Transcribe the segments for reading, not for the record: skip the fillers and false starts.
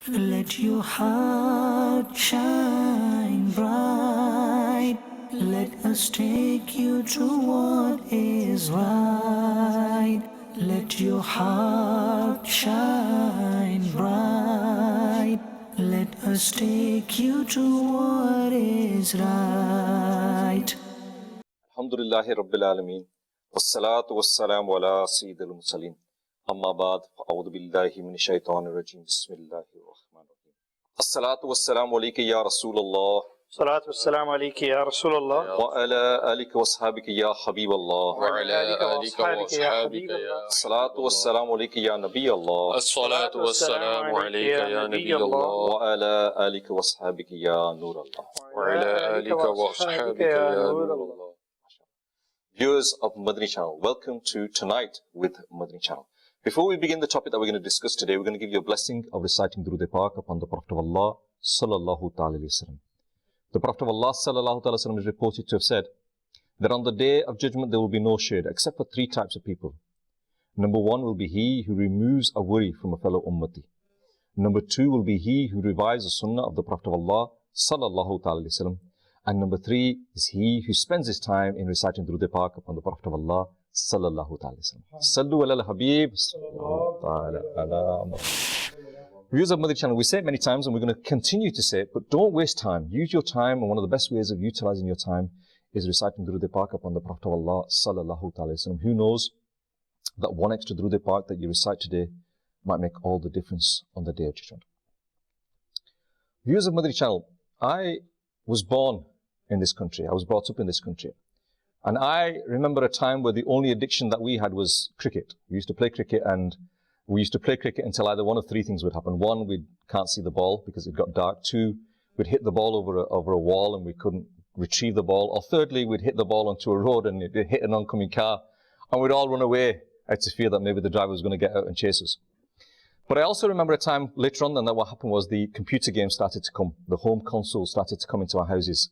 Let your heart shine bright. Let us take you to what is right. Let your heart shine bright. Let us take you to what is right. Alhamdulillahi Rabbil Alameen. Wassalatu wassalamu ala Sayyidil Mursaleen. Amma ba'd, fa'udhu billahi minash shaitanir rajim. Bismillahir Rahmanir Rahim. As-salatu wassalamu alayka ya Rasulallah. Salatu wassalamu alayki ya Rasulallah. Wa ala alika wa ashabika ya Habiballah. Wa ala alika wa ashabika ya Habiballah. As-salatu wassalamu alayka ya Nabiyallah. As-salatu wassalamu alayka ya Nabiyallah. Wa ala alika wa ashabika ya Nurallah. Wa ala alika wa ashabika ya Nurallah. Viewers of Madani Channel, welcome to Tonight with Madani Channel. Before we begin the topic that we're going to discuss today, we're going to give you a blessing of reciting Durood Pak upon the Prophet of Allah sallallahu ta'ala alayhi wa sallam. The Prophet of Allah sallallahu ta'ala alayhi wa sallam is reported to have said that on the day of judgment there will be no shade except for three types of people. Number one will be he who removes a worry from a fellow ummati. Number two will be he who revives the Sunnah of the Prophet of Allah sallallahu ta'ala alayhi wa sallam. And number three is he who spends his time in reciting Durood Pak upon the Prophet of Allah sallallahu ta'ala alayhi wa sallam. Sallu ala al-Habib sallallahu ta'ala ala. Viewers of Madani Channel, we say it many times and we're going to continue to say it, but don't waste time. Use your time, and one of the best ways of utilizing your time is reciting Durood Pak upon the Prophet of Allah sallallahu ta'ala alayhi wa sallam. Who knows that one extra Durood Pak that you recite today might make all the difference on the day of judgment. Viewers of Madani Channel, I was born in this country. I was brought up in this country. And I remember a time where the only addiction that we had was cricket. We used to play cricket, and we used to play cricket until either one of three things would happen. One, we can't see the ball because it got dark. Two, we'd hit the ball over a wall and we couldn't retrieve the ball. Or thirdly, we'd hit the ball onto a road and it hit an oncoming car and we'd all run away out of fear that maybe the driver was going to get out and chase us. But I also remember a time later on then that what happened was the computer games started to come. The home consoles started to come into our houses.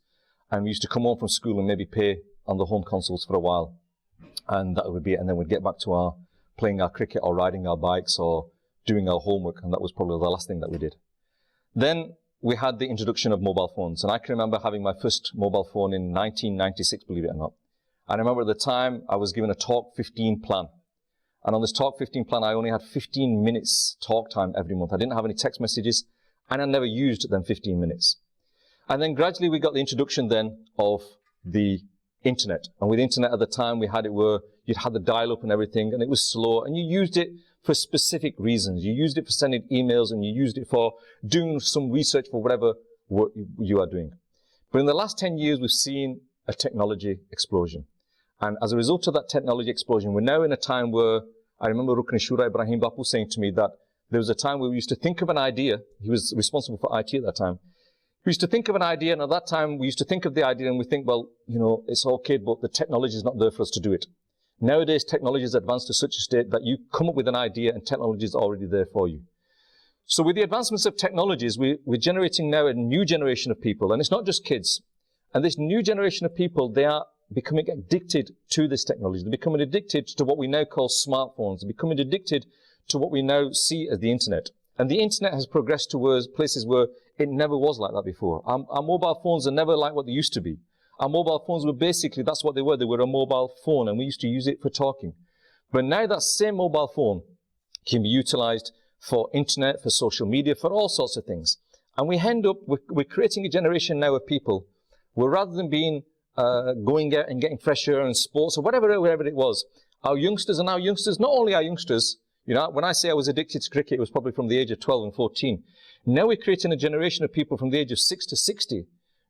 And we used to come home from school and maybe play on the home consoles for a while. And that would be it. And then we'd get back to our playing our cricket or riding our bikes or doing our homework. And that was probably the last thing that we did. Then we had the introduction of mobile phones. And I can remember having my first mobile phone in 1996, believe it or not. I remember at the time I was given a Talk 15 plan. And on this Talk 15 plan, I only had 15 minutes talk time every month. I didn't have any text messages, and I never used them 15 minutes. And then gradually we got the introduction then of the internet. And with the internet at the time, we had it where you'd had the dial-up and everything, and it was slow, and you used it for specific reasons. You used it for sending emails, and you used it for doing some research for whatever work you are doing. But in the last 10 years, we've seen a technology explosion. And as a result of that technology explosion, we're now in a time where, I remember Rukn Shura Ibrahim Bapu saying to me that there was a time where we used to think of an idea. He was responsible for IT at that time. We used to think of an idea, and at that time, we used to think of the idea and we think, well, you know, it's okay, but the technology is not there for us to do it. Nowadays, technology has advanced to such a state that you come up with an idea and technology is already there for you. So with the advancements of technologies, we're generating now a new generation of people, and it's not just kids. And this new generation of people, they are becoming addicted to this technology. They're becoming addicted to what we now call smartphones. They're becoming addicted to what we now see as the internet. And the internet has progressed towards places where it never was like that before. Our mobile phones are never like what they used to be. Our mobile phones were basically, that's what they were. They were a mobile phone, and we used to use it for talking. But now that same mobile phone can be utilized for internet, for social media, for all sorts of things. And we end up, we're creating a generation now of people where rather than being, going out and getting fresh air and sports or whatever it was, our youngsters are now youngsters, not only our youngsters. You know, when I say I was addicted to cricket, it was probably from the age of 12 and 14. Now we're creating a generation of people from the age of 6 to 60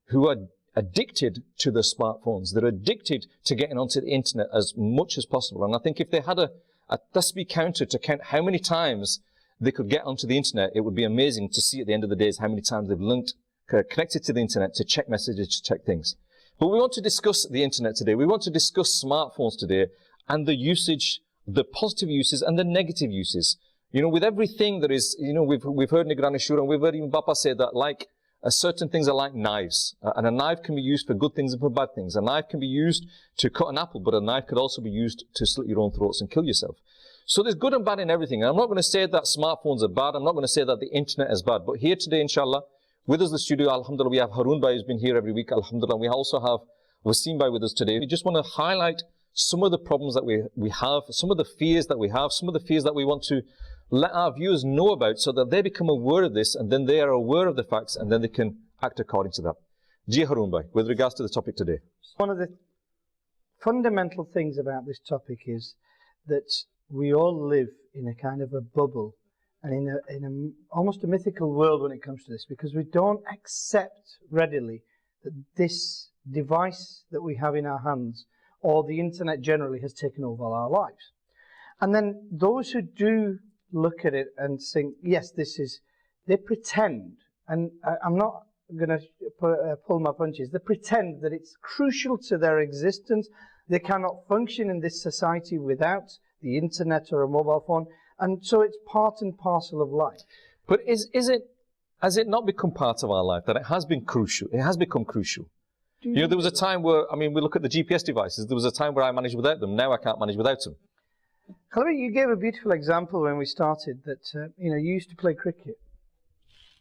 who are addicted to their smartphones. They're addicted to getting onto the internet as much as possible. And I think if they had a Tasbih counter to count how many times they could get onto the internet, it would be amazing to see at the end of the day how many times they've connected to the internet to check messages, to check things. But we want to discuss the internet today. We want to discuss smartphones today and the usage, the positive uses and the negative uses. You know, with everything that is, you know, we've heard Nigrani Shura and we've heard even Bapa say that like certain things are like knives. And a knife can be used for good things and for bad things. A knife can be used to cut an apple, but a knife could also be used to slit your own throats and kill yourself. So there's good and bad in everything. And I'm not going to say that smartphones are bad. I'm not going to say that the internet is bad. But here today, inshallah, with us in the studio, alhamdulillah, we have Haroon Bhai who's been here every week, alhamdulillah. We also have Wasim Bhai with us today. We just want to highlight some of the problems that we have, some of the fears that we have, some of the fears that we want to let our viewers know about so that they become aware of this and then they are aware of the facts and then they can act according to that. Ji Haroon Bhai, with regards to the topic today. One of the fundamental things about this topic is that we all live in a kind of a bubble and in a almost a mythical world when it comes to this, because we don't accept readily that this device that we have in our hands or the internet generally has taken over our lives. And then those who do look at it and think, yes, this is, they pretend, and I'm not going to pull my punches, they pretend that it's crucial to their existence. They cannot function in this society without the internet or a mobile phone, and so it's part and parcel of life. But has it not become part of our life, that it has been crucial? It has become crucial. You know, there was a time where, I mean, we look at the GPS devices, there was a time where I managed without them, now I can't manage without them. Khalabi, you gave a beautiful example when we started that, you know, you used to play cricket.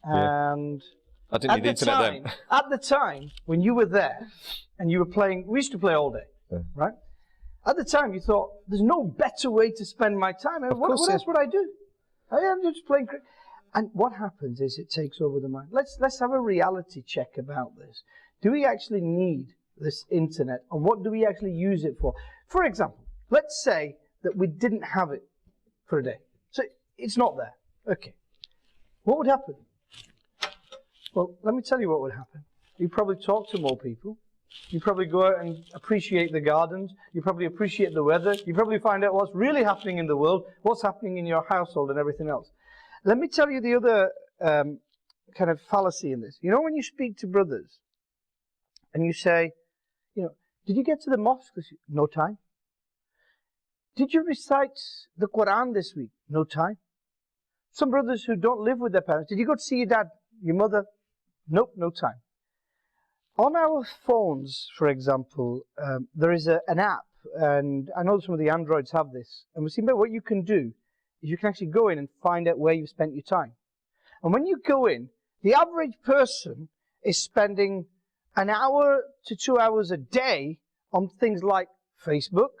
And I didn't need the internet then. At the time, when you were there and you were playing, we used to play all day, right? At the time, you thought, there's no better way to spend my time. What else would I do? I am just playing cricket. And what happens is it takes over the mind. Let's have a reality check about this. Do we actually need this internet? And what do we actually use it for? For example, let's say that we didn't have it for a day. So it's not there. Okay. What would happen? Well, let me tell you what would happen. You'd probably talk to more people. You'd probably go out and appreciate the gardens. You'd probably appreciate the weather. You'd probably find out what's really happening in the world, what's happening in your household and everything else. Let me tell you the other kind of fallacy in this. You know, when you speak to brothers and you say, you know, did you get to the mosque this week? No time. Did you recite the Quran this week? No time. Some brothers who don't live with their parents, did you go to see your dad, your mother? Nope, no time. On our phones, for example, there is an app, and I know some of the Androids have this, and we see what you can do is you can actually go in and find out where you've spent your time. And when you go in, the average person is spending an hour to 2 hours a day on things like Facebook,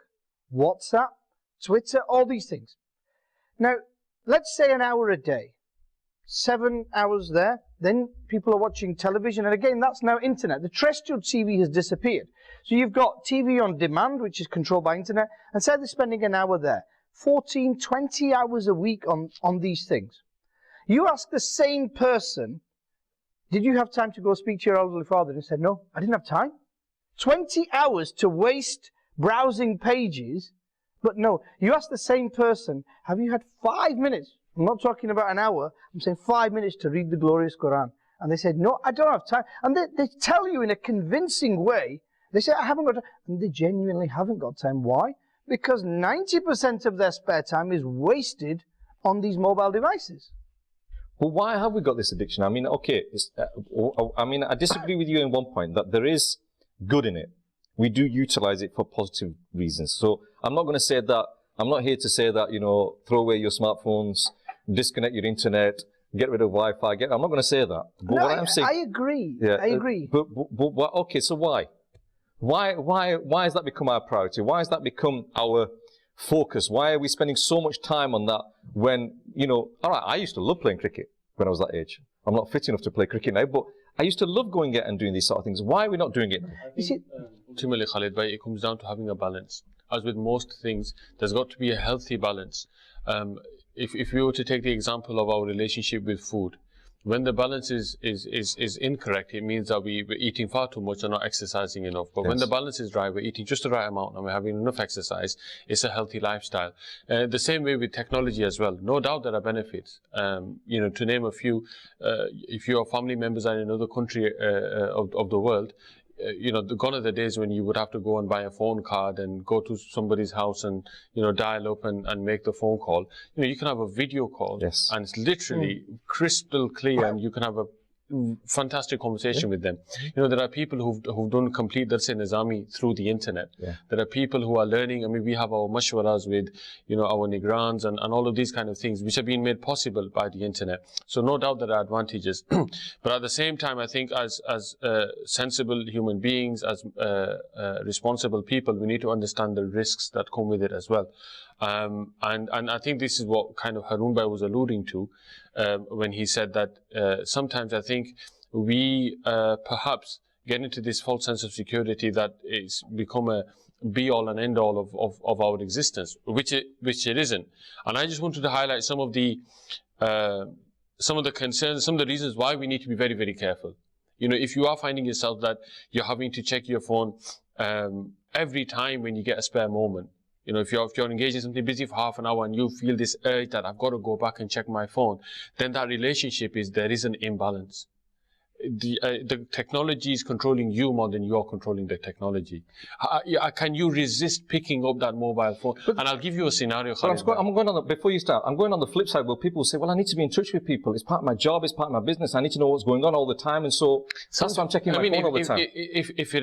WhatsApp, Twitter, all these things. Now, let's say an hour a day, 7 hours there, then people are watching television, and again, that's now internet. The terrestrial TV has disappeared. So you've got TV on demand, which is controlled by internet, and say they're spending an hour there. 14, 20 hours a week on these things. You ask the same person, did you have time to go speak to your elderly father? And he said, no, I didn't have time. 20 hours to waste browsing pages, but no. You ask the same person, have you had 5 minutes? I'm not talking about an hour, I'm saying 5 minutes to read the glorious Quran. And they said, no, I don't have time. And they tell you in a convincing way, they say, I haven't got time. And they genuinely haven't got time. Why? Because 90% of their spare time is wasted on these mobile devices. Well, why have we got this addiction? I mean, okay, I disagree with you in one point, that there is good in it. We do utilize it for positive reasons. So I'm not going to say that, I'm not here to say that, you know, throw away your smartphones, disconnect your internet, get rid of Wi-Fi. I'm not going to say that. But no, what I'm saying, I agree. Yeah, I agree. But okay, so why? Why has that become our priority? Why has that become our focus? Why are we spending so much time on that when, you know, all right, I used to love playing cricket when I was that age. I'm not fit enough to play cricket now, but I used to love going out and doing these sort of things. Why are we not doing it now? You see, ultimately, Khalid, it comes down to having a balance. As with most things, there's got to be a healthy balance. If we were to take the example of our relationship with food, when the balance is incorrect, it means that we're eating far too much and not exercising enough. But when the balance is right, we're eating just the right amount and we're having enough exercise, it's a healthy lifestyle. The same way with technology as well. No doubt there are benefits. You know, to name a few, if your family members are in another country of the world, you know, gone are the days when you would have to go and buy a phone card and go to somebody's house and, you know, dial up and make the phone call. You know, you can have a video call and it's literally crystal clear, and you can have a fantastic conversation with them. You know, there are people who've done complete Dars Nizami through the internet. There are people who are learning. I mean, we have our mashwaras with, you know, our nigrans and all of these kind of things, which have been made possible by the internet. So no doubt there are advantages. But at the same time, I think as sensible human beings, as responsible people, we need to understand the risks that come with it as well. And I think this is what kind of Harun Bhai was alluding to when he said that sometimes I think we perhaps get into this false sense of security that it's become a be-all and end-all of our existence, which it isn't. And I just wanted to highlight some of the concerns, some of the reasons why we need to be very, very careful. You know, if you are finding yourself that you're having to check your phone every time when you get a spare moment, you know, if you're engaged in something busy for half an hour and you feel this urge that I've got to go back and check my phone, then that relationship there is an imbalance. The technology is controlling you more than you're controlling the technology. Can you resist picking up that mobile phone? And I'll give you a scenario. I'm going on before you start, I'm going on the flip side where people say, well, I need to be in touch with people. It's part of my job. It's part of my business. I need to know what's going on all the time. And so that's why I'm checking my phone all the time. If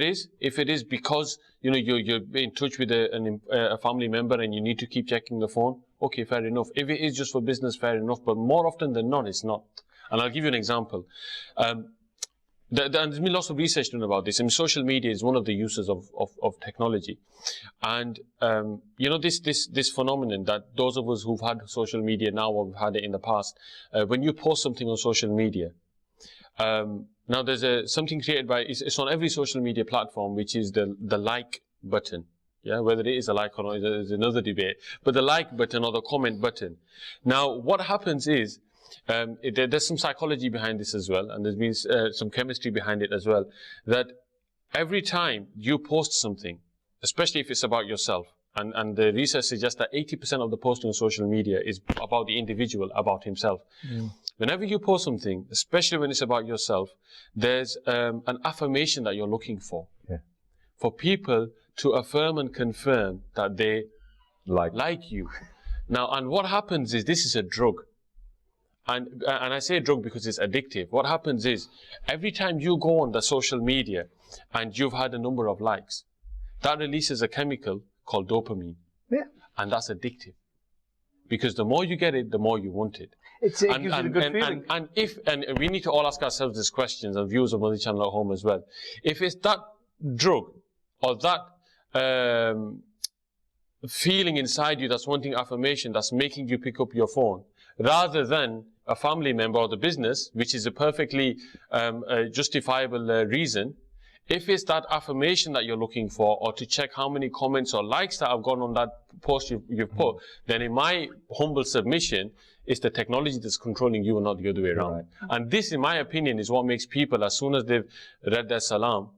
it is because, you know, you're in touch with a family member and you need to keep checking the phone, okay, fair enough. If it is just for business, fair enough. But more often than not, it's not. And I'll give you an example. There's been lots of research done about this. I mean, social media is one of the uses of technology. And, you know, this phenomenon that those of us who've had social media now or we've had it in the past, when you post something on social media, now there's something created by, it's on every social media platform, which is the like button. Yeah, whether it is a like or not is another debate. But the like button or the comment button. Now, what happens is, there's some psychology behind this as well, and there's been some chemistry behind it as well, that every time you post something, especially if it's about yourself, and the research suggests that 80% of the posting on social media is about the individual, about himself. Whenever you post something, especially when it's about yourself, there's an affirmation that you're looking for. For people to affirm and confirm that they like you. Now, and what happens is, this is a drug. And I say drug because it's addictive. What happens is, every time you go on the social media and you've had a number of likes, that releases a chemical called dopamine. And that's addictive. Because the more you get it, the more you want it. It gives you a good feeling. And we need to all ask ourselves these questions, and viewers of Madani Channel at home as well. If it's that drug or that feeling inside you that's wanting affirmation, that's making you pick up your phone, rather than a family member or the business, which is a perfectly justifiable reason, if it's that affirmation that you're looking for, or to check how many comments or likes that have gone on that post you've put, then in my humble submission, it's the technology that's controlling you and not the other way around. And this, in my opinion, is what makes people, as soon as they've read their salam,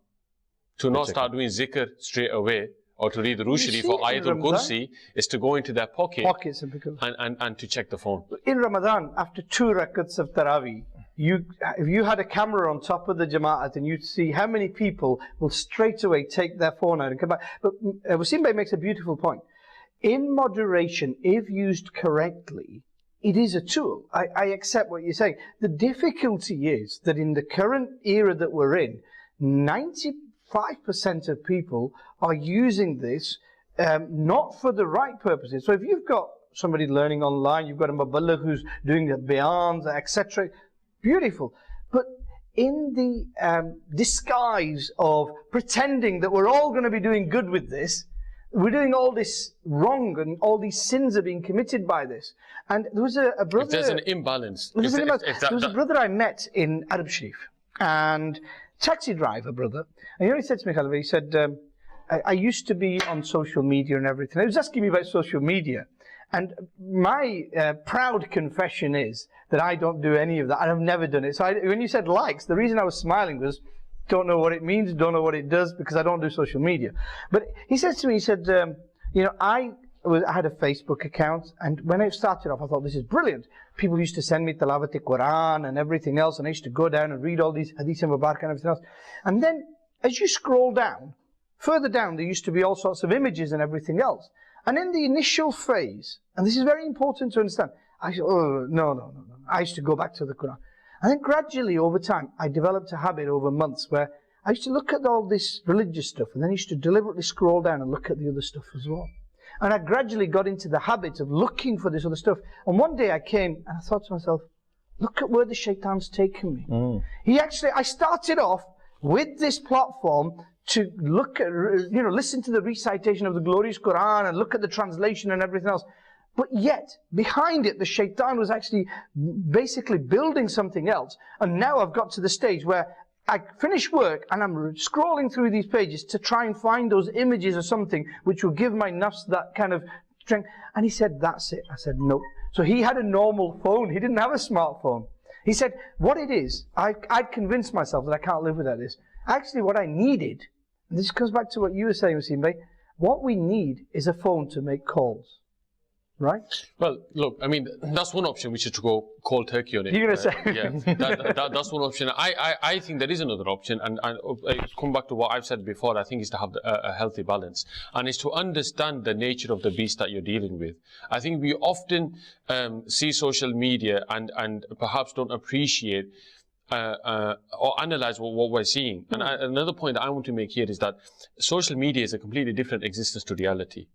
to not start doing zikr straight away, or to read the Ruh Sharif or Ayatul Kursi, is to go into their pockets and to check the phone. In Ramadan, after 2 rakats of Taraweeh, if you had a camera on top of the Jama'at, and you'd see how many people will straight away take their phone out and come back. But Wasim Bhai makes a beautiful point. In moderation, if used correctly, it is a tool. I accept what you're saying. The difficulty is that in the current era that we're in, 95% of people are using this not for the right purposes. So if you've got somebody learning online, you've got a muballigh who's doing the bayans, etc., beautiful. But in the disguise of pretending that we're all going to be doing good with this, we're doing all this wrong, and all these sins are being committed by this. And there was a brother... If there's an imbalance. There was a brother I met in Arab Sharif, and taxi driver brother, and he said to me, Khalid, he said, I used to be on social media and everything. He was asking me about social media. And my proud confession is that I don't do any of that. I've never done it. So when you said likes, the reason I was smiling was, don't know what it means, don't know what it does, because I don't do social media. But he said to me, he said, you know, I had a Facebook account, and when I started off, I thought, this is brilliant. People used to send me Tilawat al-Quran and everything else, and I used to go down and read all these Hadith Mubarak and everything else. And then, as you scroll down, further down, there used to be all sorts of images and everything else. And in the initial phase, and this is very important to understand, I said, oh, no. I used to go back to the Quran. And then gradually over time, I developed a habit over months where I used to look at all this religious stuff and then I used to deliberately scroll down and look at the other stuff as well. And I gradually got into the habit of looking for this other stuff. And one day I came and I thought to myself, look at where the shaitan's taken me. I started off with this platform to look at, listen to the recitation of the glorious Quran and look at the translation and everything else. But yet, behind it, the shaitan was actually basically building something else. And now I've got to the stage where I finish work and I'm scrolling through these pages to try and find those images or something which will give my nafs that kind of strength. And he said, that's it. I said, no. So he had a normal phone. He didn't have a smartphone. He said, what it is, I'd convinced myself that I can't live without this. Actually, what I needed, and this comes back to what you were saying, Wasim Bhai, what we need is a phone to make calls. Right? Well, look, I mean, that's one option, which is to go cold turkey on it. You're going to say? Yeah, that's one option. I think there is another option, and I come back to what I've said before, I think is to have a healthy balance. And it's to understand the nature of the beast that you're dealing with. I think we often see social media and perhaps don't appreciate or analyze what we're seeing. And another point that I want to make here is that social media is a completely different existence to reality.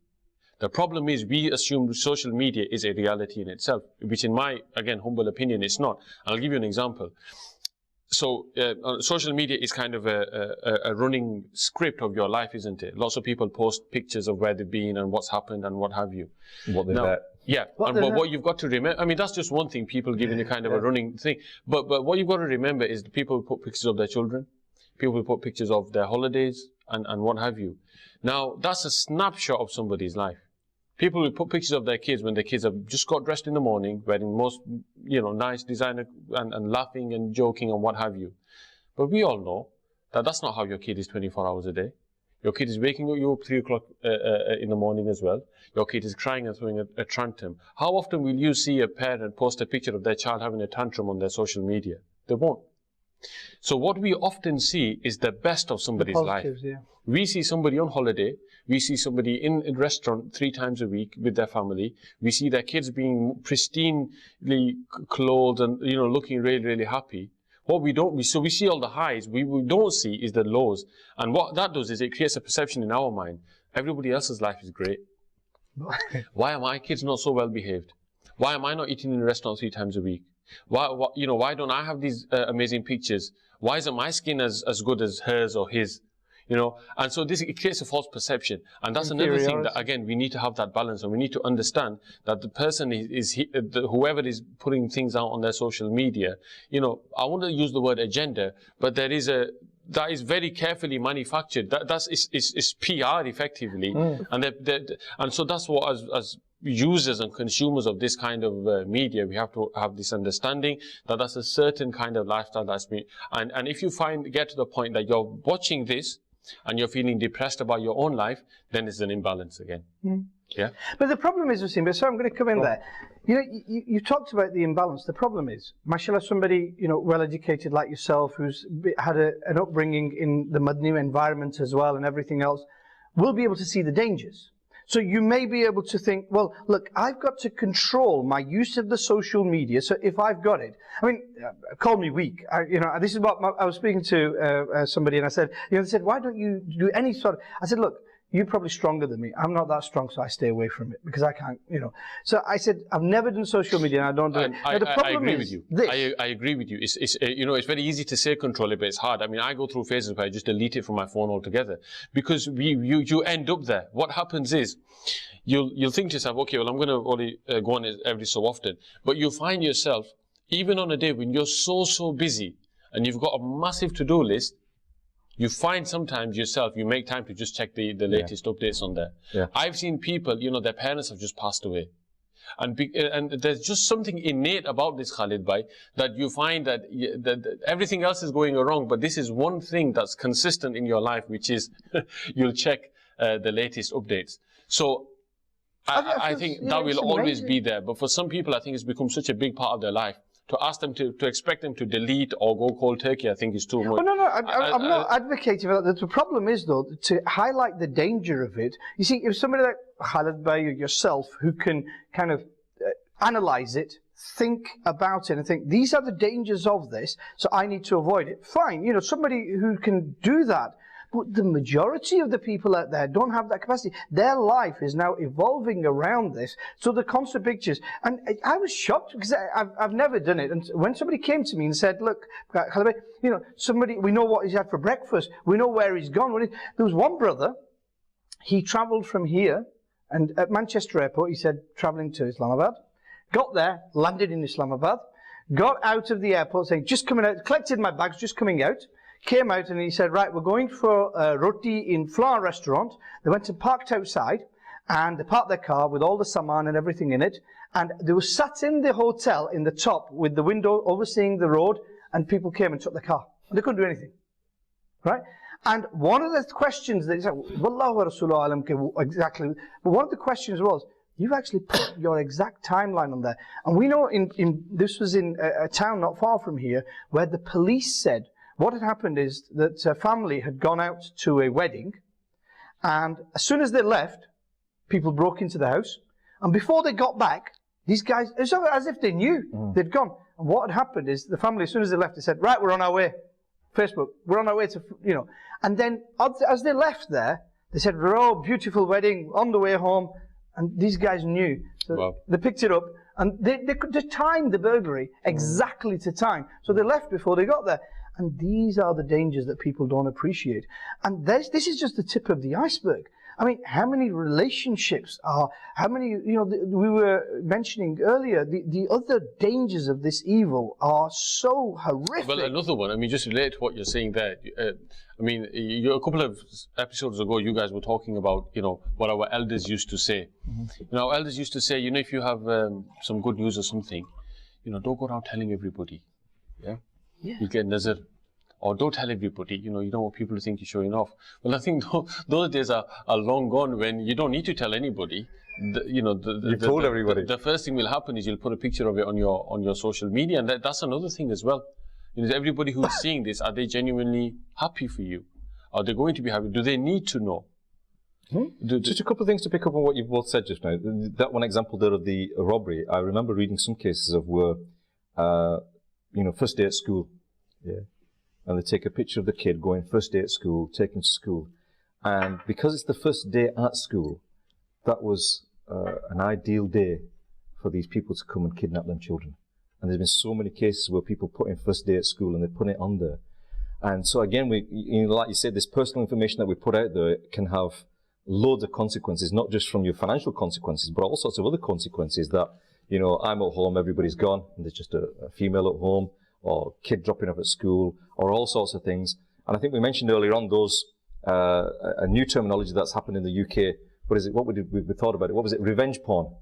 The problem is we assume social media is a reality in itself, which in my, again, humble opinion, it's not. And I'll give you an example. So social media is kind of a running script of your life, isn't it? Lots of people post pictures of where they've been and what's happened and what have you. What they're at. Yeah, but what you've got to remember, I mean, that's just one thing, people giving a kind of a running thing. But what you've got to remember is the people who put pictures of their children, people who put pictures of their holidays and what have you. Now, that's a snapshot of somebody's life. People will put pictures of their kids when their kids have just got dressed in the morning, wearing most, nice designer and laughing and joking and what have you. But we all know that that's not how your kid is 24 hours a day. Your kid is waking you up 3 o'clock in the morning as well. Your kid is crying and throwing a tantrum. How often will you see a parent post a picture of their child having a tantrum on their social media? They won't. So what we often see is the best of somebody's life. Yeah. We see somebody on holiday. We see somebody in a restaurant 3 times a week with their family. We see their kids being pristinely clothed and, looking really, really happy. What so we see all the highs. We don't see is the lows. And what that does is it creates a perception in our mind. Everybody else's life is great. Why are my kids not so well behaved? Why am I not eating in a restaurant 3 times a week? Why don't I have these amazing pictures? Why isn't my skin as good as hers or his? And so it creates a false perception. And that's another thing that, again, we need to have that balance, and we need to understand that the person whoever is putting things out on their social media, I want to use the word agenda, but that is very carefully manufactured. It's PR effectively. And so that's what as users and consumers of this kind of media, we have to have this understanding that that's a certain kind of lifestyle that's me. And if you get to the point that you're watching this and you're feeling depressed about your own life, then it's an imbalance again. Yeah. But the problem is, Wasim, so I'm going to come in there. You talked about the imbalance. The problem is, mashallah, somebody well-educated like yourself, who's had an upbringing in the Madani environment as well and everything else, will be able to see the dangers. So you may be able to think, well, look, I've got to control my use of the social media. So if I've got it, I mean, call me weak. This is what I was speaking to somebody, and I said, they said, why don't you do any sort of? I said, look, you're probably stronger than me. I'm not that strong, so I stay away from it because I can't, So I said, I've never done social media and I don't do it. Now, the problem I agree with you. I agree with you. It's very easy to say control it, but it's hard. I mean, I go through phases where I just delete it from my phone altogether because you end up there. What happens is you'll think to yourself, okay, well, I'm going to only go on it every so often. But you find yourself, even on a day when you're so busy and you've got a massive to-do list, you find sometimes yourself, you make time to just check the latest updates on there. Yeah. I've seen people, their parents have just passed away. And there's just something innate about this, Khalid Bhai, that you find that everything else is going wrong, but this is one thing that's consistent in your life, which is you'll check the latest updates. So I think that will always be there. But for some people, I think it's become such a big part of their life. To ask them to expect them to delete or go cold turkey, I think is too much. Well, no, I'm not advocating for that. The problem is, though, to highlight the danger of it. You see, if somebody like Khalid Bhai or yourself, who can kind of analyze it, think about it and think, these are the dangers of this, so I need to avoid it. Fine, you know, somebody who can do that. But the majority of the people out there don't have that capacity. Their life is now evolving around this. So the constant pictures. And I was shocked because I've never done it. And when somebody came to me and said, look, you know, somebody, we know what he's had for breakfast. We know where he's gone. There was one brother, he travelled from here, and at Manchester Airport, he said, travelling to Islamabad. Got there, landed in Islamabad, got out of the airport saying, just coming out, collected my bags, just coming out. Came out and he said, right, we're going for roti in Flower restaurant. They went and parked outside, and they parked their car with all the saman and everything in it. And they were sat in the hotel in the top with the window overseeing the road, and people came and took the car. And they couldn't do anything. Right? And one of the questions that he said, Wallahu wa Rasuluhu alam, exactly. But one of the questions was, you've actually put your exact timeline on there. And we know this was in a town not far from here, where the police said, what had happened is that a family had gone out to a wedding, and as soon as they left, people broke into the house, and before they got back, these guys, it's as if they knew they'd gone. And what had happened is the family, as soon as they left, they said, right, we're on our way. Facebook, we're on our way to, you know. And then as they left there, they said, oh, beautiful wedding, on the way home. And these guys knew. So wow. They picked it up, and they timed the burglary exactly to time. So they left before they got there. And these are the dangers that people don't appreciate. And this is just the tip of the iceberg. I mean, how many relationships are, how many, you know, we were mentioning earlier, the other dangers of this evil are so horrific. Well, another one, I mean, just relate to what you're saying there. I mean, a couple of episodes ago, you guys were talking about, you know, what our elders used to say. You know, our elders used to say, you know, if you have some good news or something, you know, don't go around telling everybody. Yeah? You get nazar, or don't tell everybody, you know, you don't want people to think you're showing off. Well, I think those days are long gone when you don't need to tell anybody. You've told everybody. The first thing will happen is you'll put a picture of it on your social media, and that's another thing as well. You know, everybody who's seeing this, are they genuinely happy for you? Are they going to be happy? Do they need to know? Just a couple of things to pick up on what you've both said just now. That one example there of the robbery, I remember reading some cases of where, you know, first day at school, and they take a picture of the kid going first day at school, taken to school, and because it's the first day at school, that was an ideal day for these people to come and kidnap them children. And there's been so many cases where people put in first day at school and they put it on there. And so again, like you said, this personal information that we put out there can have loads of consequences, not just from your financial consequences, but all sorts of other consequences that, you know, I'm at home, everybody's gone, and there's just a female at home, or kid dropping off at school, or all sorts of things. And I think we mentioned earlier on those, a new terminology that's happened in the UK. What is it? We thought about it. What was it? Revenge porn,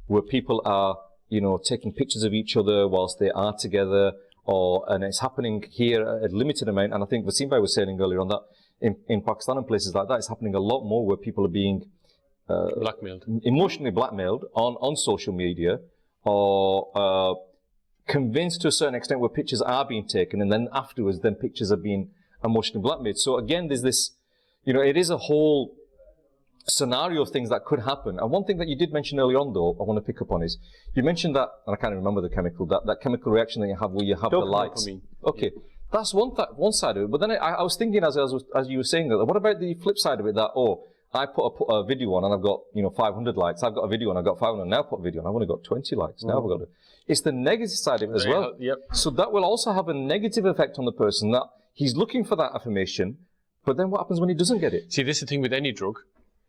where people are, you know, taking pictures of each other whilst they are together, and it's happening here at a limited amount. And I think Wasim Bhai was saying earlier on that in Pakistan and places like that, it's happening a lot more where people are being blackmailed, emotionally blackmailed on social media, or convinced to a certain extent where pictures are being taken, and then afterwards, then pictures are being emotionally blackmailed. So again, there's this, you know, it is a whole scenario of things that could happen. And one thing that you did mention earlier on, though, I want to pick up on is, you mentioned that, and I can't remember the chemical, that chemical reaction that you have where you have the lights. Okay, that's one side of it. But then I was thinking as you were saying that, what about the flip side of it, that, oh, I put a video on and I've got, you know, 500 likes. I've got a video and I've got 500. Now I put a video and I've only got 20 likes. Now I've got it. It's the negative side of it as well. So that will also have a negative effect on the person, that he's looking for that affirmation, but then what happens when he doesn't get it? See, this is the thing with any drug.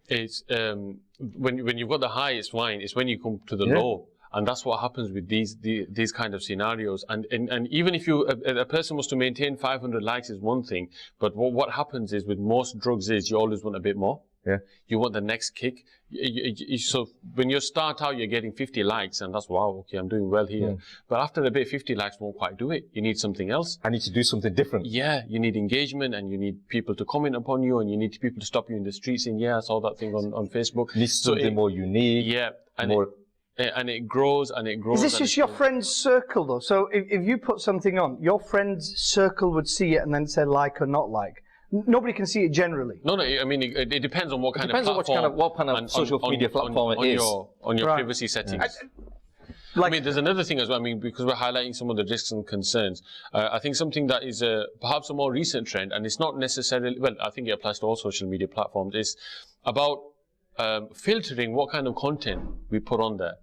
It's when you've got the high, it's fine. It's when you come to the low, and that's what happens with these kind of scenarios. And even if a person was to maintain 500 likes is one thing, but what happens is with most drugs is you always want a bit more. You want the next kick. So when you start out, you're getting 50 likes, and that's, wow, okay, I'm doing well here. But after a bit, 50 likes won't quite do it. You need something else. I need to do something different. Yeah, you need engagement, and you need people to comment upon you, and you need people to stop you in the streets saying, yeah, I saw that thing on Facebook. Need something more unique. Yeah, and it grows and it grows. Is this just your friend's circle, though? So if you put something on, your friend's circle would see it and then say like or not like. Nobody can see it generally. No, I mean, it depends on what kind of platform. What kind of social media platform it is. On your privacy settings. I mean, there's another thing as well. I mean, because we're highlighting some of the risks and concerns. I think something that is perhaps a more recent trend, and it's not necessarily, well, I think it applies to all social media platforms, is about filtering what kind of content we put on there.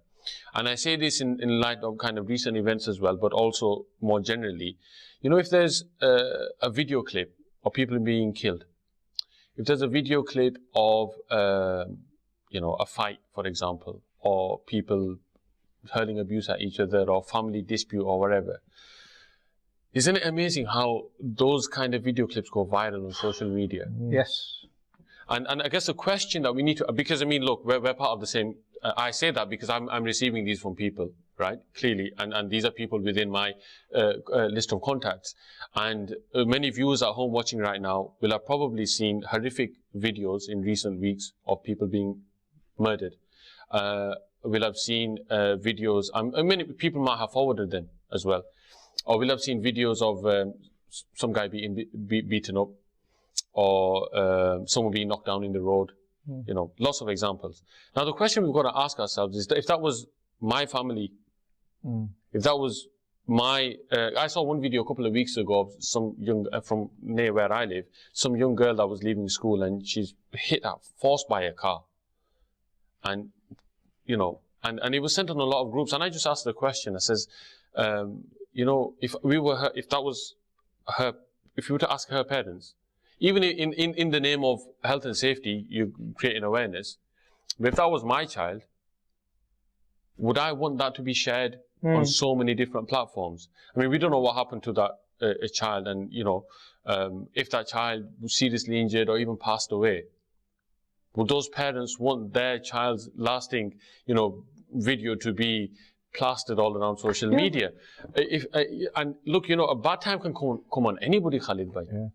And I say this in light of kind of recent events as well, but also more generally. You know, if there's a video clip of people being killed, if there's a video clip of, you know, a fight, for example, or people hurling abuse at each other, or family dispute, or whatever, isn't it amazing how those kind of video clips go viral on social media? Yes. And I guess the question that we need to, because I mean, look, we're part of the same, I say that because I'm receiving these from people, right? Clearly. And these are people within my list of contacts. And many viewers at home watching right now will have probably seen horrific videos in recent weeks of people being murdered. Will have seen videos, many people might have forwarded them as well. Or we'll have seen videos of some guy being beaten up, or someone being knocked down in the road. You know, lots of examples. Now, the question we've got to ask ourselves is that if that was my family, if that was my, I saw one video a couple of weeks ago of some young, from near where I live, some young girl that was leaving school and she's hit out, forced by a car. And, you know, and it was sent on a lot of groups. And I just asked the question, I says, you know, if we were her, if that was her, if you were to ask her parents, even in the name of health and safety, you create an awareness. But if that was my child, would I want that to be shared on so many different platforms? I mean, we don't know what happened to that a child, and you know, if that child was seriously injured or even passed away, would those parents want their child's lasting, you know, video to be plastered all around social media? And look, you know, a bad time can come on anybody, Khalid bhai.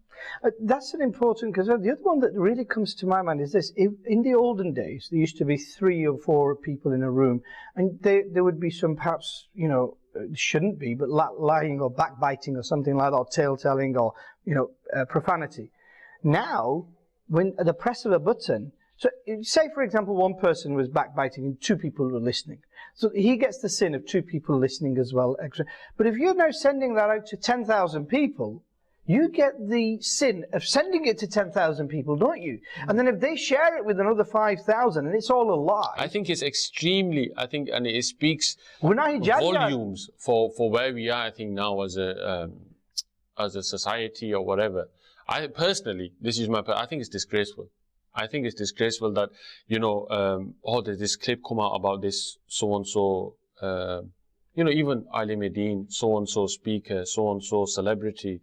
That's an important, because the other one that really comes to my mind is this. In the olden days, there used to be 3 or 4 people in a room, and there would be some, perhaps, you know, shouldn't be, but lying or backbiting or something like that, or tale-telling, or, you know, profanity. Now, when at the press of a button, so say, for example, one person was backbiting and 2 people were listening. So he gets the sin of 2 people listening as well. Extra. But if you're now sending that out to 10,000 people, you get the sin of sending it to 10,000 people, don't you? And then if they share it with another 5,000, and it's all a lie. I think it's extremely, and it speaks volumes for where we are, I think, now as a society or whatever. I personally, I think it's disgraceful. I think it's disgraceful that, you know, there's this clip come out about this so-and-so, you know, even Ali Medine, so-and-so speaker, so-and-so celebrity,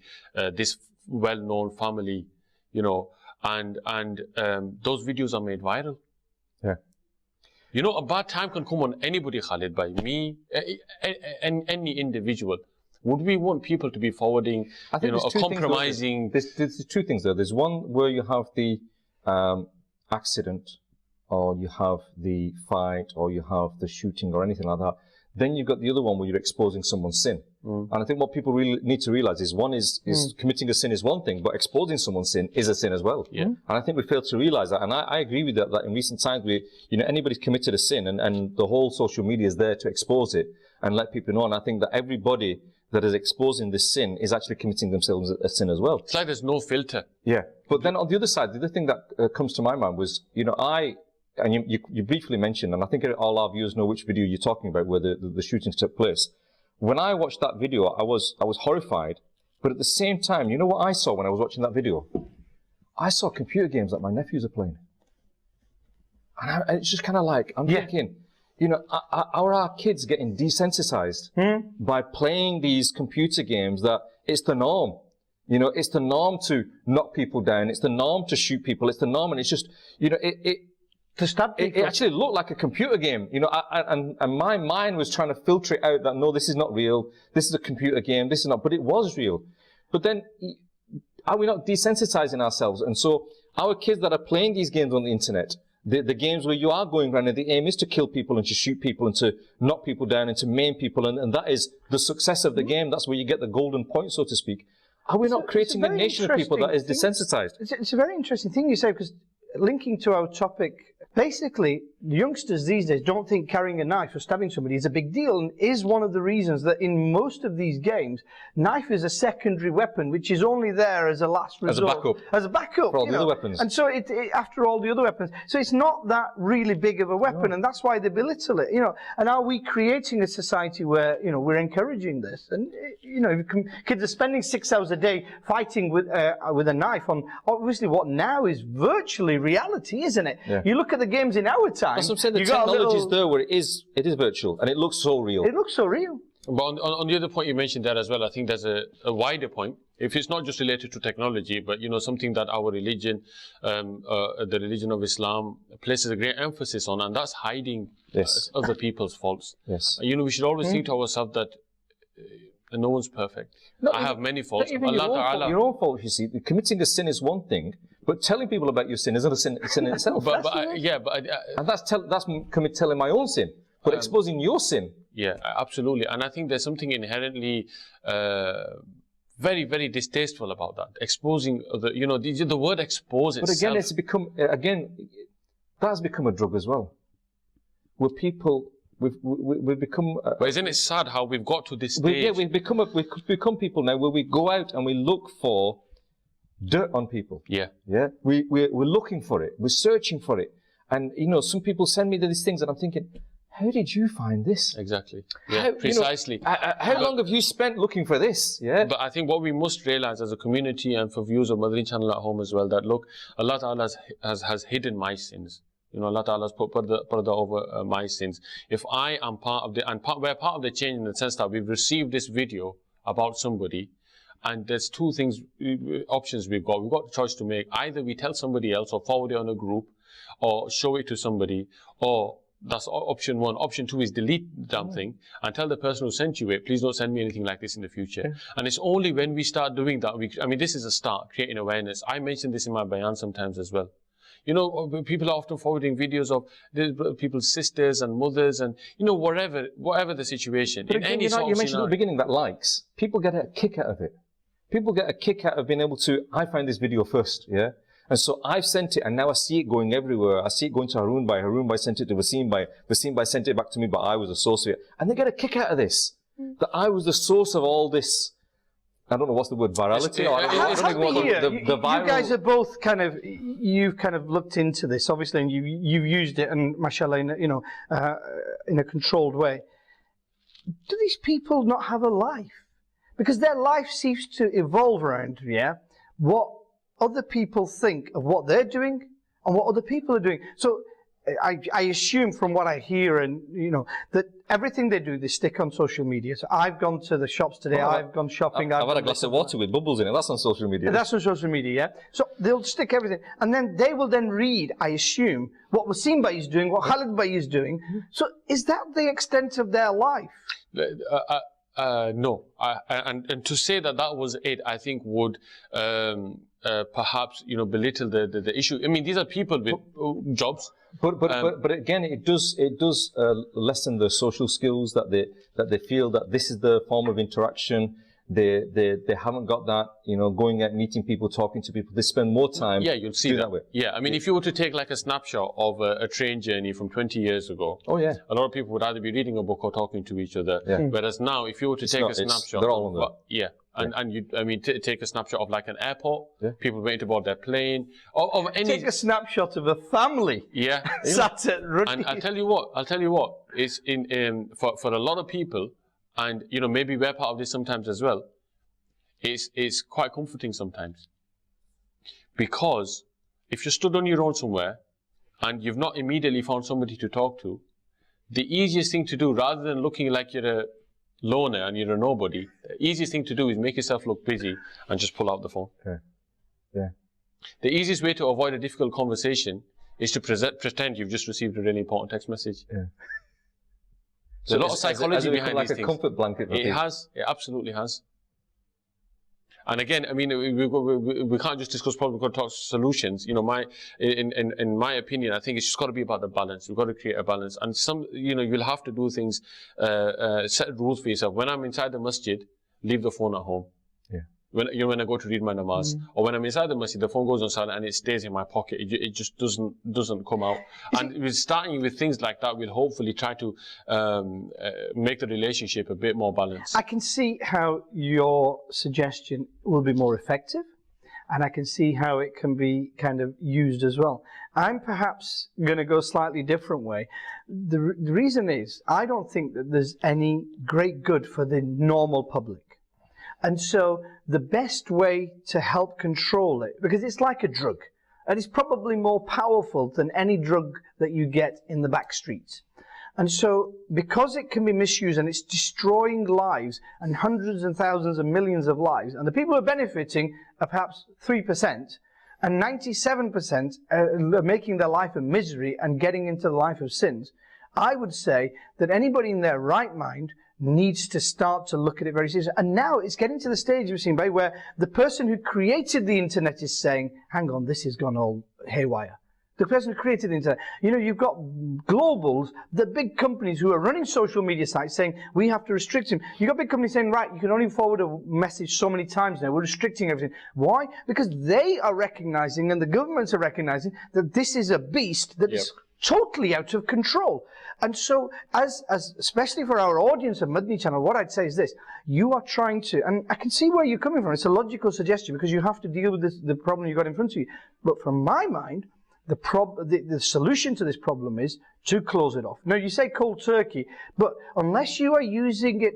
this well-known family, you know, and those videos are made viral. Yeah. You know, a bad time can come on anybody, Khalid, by me, any individual. Would we want people to be forwarding, you know, compromising? There's 2 things there. There's one where you have the accident, or you have the fight, or you have the shooting, or anything like that. Then you've got the other one where you're exposing someone's sin. And I think what people really need to realize is, one is committing a sin is one thing, but exposing someone's sin is a sin as well. Yeah. And I think we fail to realize that. And I agree with that in recent times, you know, anybody's committed a sin, and the whole social media is there to expose it and let people know. And I think that everybody that is exposing this sin is actually committing themselves a sin as well. It's like there's no filter. Yeah. But then on the other side, the other thing that comes to my mind was, you know, and you briefly mentioned, and I think all our viewers know which video you're talking about, where the shootings took place. When I watched that video, I was horrified, but at the same time, you know what I saw when I was watching that video? I saw computer games that my nephews are playing. And it's just kind of like, I'm thinking, you know, are our kids getting desensitized by playing these computer games that it's the norm? You know, it's the norm to knock people down. It's the norm to shoot people. It's the norm, and it's just, you know, to stab people. It actually looked like a computer game, you know, and my mind was trying to filter it out that, no, this is not real. This is a computer game. This is not, but it was real. But then, are we not desensitizing ourselves? And so, our kids that are playing these games on the internet, the games where you are going around and the aim is to kill people and to shoot people and to knock people down and to maim people, and that is the success of the game. That's where you get the golden point, so to speak. Are we not creating a nation of people that is desensitized? It's a very interesting thing you say, because linking to our topic basically, the youngsters these days don't think carrying a knife or stabbing somebody is a big deal, and is one of the reasons that in most of these games, knife is a secondary weapon, which is only there as a last resort. As a backup. As a backup. For all the other weapons. And so after all the other weapons. So it's not that really big of a weapon, and that's why they belittle it, And are we creating a society where, we're encouraging this? And, kids are spending 6 hours a day fighting with a knife on, obviously, what now is virtually reality, isn't it? Yeah. You look at the games in our time. That's what I'm saying. The technology is there where it is virtual and it looks so real. It looks so real. But on the other point you mentioned there as well, I think there's a wider point. If it's not just related to technology, but something that our religion, the religion of Islam, places a great emphasis on, and that's hiding other people's faults. Yes. We should always think to ourselves that no one's perfect. I have many faults. Even your own fault, you see. Committing a sin is one thing, but telling people about your sin isn't a sin in itself. And that's telling my own sin, but exposing your sin. Yeah, absolutely. And I think there's something inherently very, very distasteful about that. Exposing the word expose itself. But again, it's become that's become a drug as well. Where people we've become. But isn't it sad how we've got to this stage? We've become people now where we go out and we look for dirt on people. Yeah. Yeah. We're looking for it. We're searching for it. And some people send me these things, and I'm thinking, how did you find this? Exactly. Yeah, precisely. How long have you spent looking for this? Yeah. But I think what we must realize as a community, and for viewers of Madani Channel at home as well, that look, Allah Ta'ala has hidden my sins. Allah Ta'ala has put parda over my sins. If I am part of we're part of the change in the sense that we've received this video about somebody, and there's two options we've got. We've got a choice to make. Either we tell somebody else or forward it on a group or show it to somebody, or that's option one. Option two is delete the damn thing and tell the person who sent you it, please don't send me anything like this in the future. And it's only when we start doing that, this is a start, creating awareness. I mentioned this in my bayan sometimes as well. People are often forwarding videos of people's sisters and mothers and, whatever the situation. But again, you mentioned at the beginning that likes. People get a kick out of it. People get a kick out of being able to, I find this video first, yeah? And so I've sent it, and now I see it going everywhere. I see it going to Haroon Bhai sent it to Wasim Bhai sent it back to me, but I was the source of it. And they get a kick out of this. That I was the source of all this, I don't know what's the word, virality? You guys are both you've kind of looked into this, obviously, and you've used it, and mashallah, in a controlled way. Do these people not have a life? Because their life seems to evolve around, what other people think of what they're doing and what other people are doing. So I assume from what I hear and, that everything they do, they stick on social media. So I've gone to the shops today, I've gone shopping. I've had a glass of water with bubbles in it. That's on social media. That's on social media, yeah. So they'll stick everything. And then they will then read, I assume, what Wasim Bhai is doing, what Khalid Bhai is doing. So is that the extent of their life? No. And to say that was it, I think would perhaps belittle the issue. These are people with jobs. But again, it does lessen the social skills that they feel that this is the form of interaction. They haven't got that, going out, meeting people, talking to people. They spend more time. Yeah, you'll see that way. Yeah, if you were to take like a snapshot of a train journey from 20 years ago, a lot of people would either be reading a book or talking to each other. Yeah. Whereas now, if you were to take a snapshot, they're all on there. And you, take a snapshot of like an airport, people waiting to board their plane, of any. Take a snapshot of a family. Yeah. Sat at and I'll tell you what, it's for a lot of people, and maybe we're part of this sometimes as well, it's quite comforting sometimes. Because if you're stood on your own somewhere and you've not immediately found somebody to talk to, the easiest thing to do, rather than looking like you're a loner and you're a nobody, the easiest thing to do is make yourself look busy and just pull out the phone. Yeah. The easiest way to avoid a difficult conversation is to pretend you've just received a really important text message. Yeah. There's a lot of psychology behind these things. Like a comfort blanket. It absolutely has. And again, we can't just discuss problems, we've got to talk solutions. In my opinion, I think it's just got to be about the balance. We've got to create a balance. And you'll have to do things, set rules for yourself. When I'm inside the masjid, leave the phone at home. Yeah. When I go to read my namaz, or when I'm inside the masjid, the phone goes on silent and it stays in my pocket. It just doesn't come out. And we're starting with things like that. We'll hopefully try to make the relationship a bit more balanced. I can see how your suggestion will be more effective, and I can see how it can be kind of used as well. I'm perhaps going to go a slightly different way. The reason is, I don't think that there's any great good for the normal public. And so the best way to help control it, because it's like a drug, and it's probably more powerful than any drug that you get in the back streets. And so because it can be misused and it's destroying lives and hundreds and thousands and millions of lives, and the people who are benefiting are perhaps 3%, and 97% are making their life a misery and getting into the life of sins, I would say that anybody in their right mind needs to start to look at it very seriously. And now it's getting to the stage we've seen, where the person who created the internet is saying, hang on, this has gone all haywire. The person who created the internet. You know, you've got globals, the big companies who are running social media sites saying, we have to restrict him. You've got big companies saying, right, you can only forward a message so many times now. We're restricting everything. Why? Because they are recognizing, and the governments are recognizing, that this is a beast that is totally out of control. And so, especially for our audience of Madani Channel, what I'd say is this: you are trying to, and I can see where you're coming from. It's a logical suggestion because you have to deal with the problem you got in front of you. But from my mind, the solution to this problem is to close it off. Now, you say cold turkey, but unless you are using it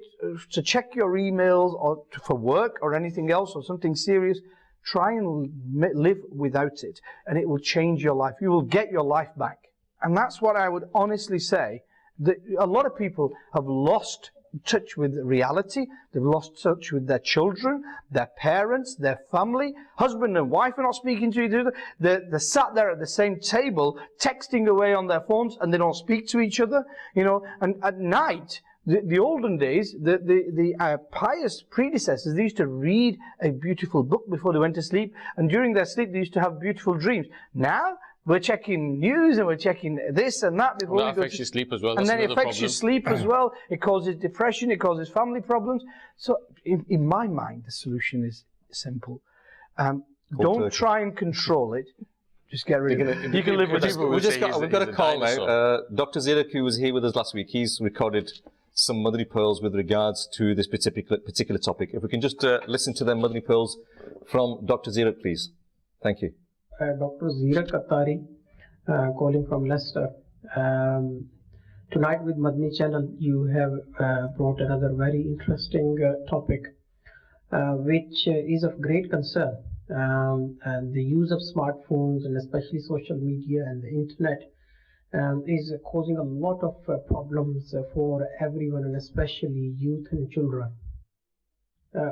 to check your emails or for work or anything else or something serious, try and live without it, and it will change your life. You will get your life back. And that's what I would honestly say, that a lot of people have lost touch with reality. They've lost touch with their children, their parents, their family. Husband and wife are not speaking to each other. They're sat there at the same table, texting away on their phones, and they don't speak to each other. You know, and at night, the olden days, the pious predecessors, they used to read a beautiful book before they went to sleep, and during their sleep they used to have beautiful dreams. Now, we're checking news and we're checking this and that before that we go affects your sleep as well. And That's then it affects problem. your sleep as well. It causes depression. It causes family problems. So, in my mind, the solution is simple. Don't try and control it. Just get rid of it. You can live with it. We've got a call now. Dr. Zirak, who was here with us last week, he's recorded some Madani pearls with regards to this particular topic. If we can just listen to them Madani pearls from Dr. Zirak, please. Thank you. Dr. Zirak Attari, calling from Leicester. Tonight with Madani Channel, you have brought another very interesting topic, which is of great concern. And the use of smartphones and especially social media and the internet is causing a lot of problems for everyone, and especially youth and children.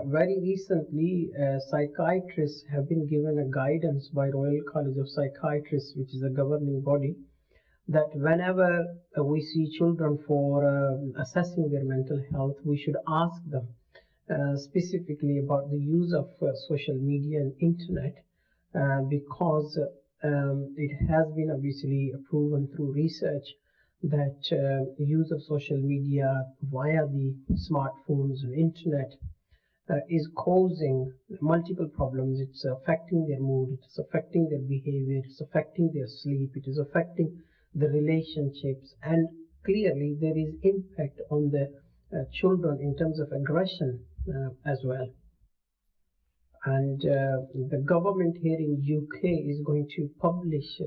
Very recently, psychiatrists have been given a guidance by Royal College of Psychiatrists, which is a governing body, that whenever we see children for assessing their mental health, we should ask them specifically about the use of social media and internet, because it has been obviously proven through research that the use of social media via the smartphones and internet is causing multiple problems. It's affecting their mood, it's affecting their behavior, it's affecting their sleep, it is affecting the relationships, and clearly there is impact on the children in terms of aggression as well. And the government here in UK is going to publish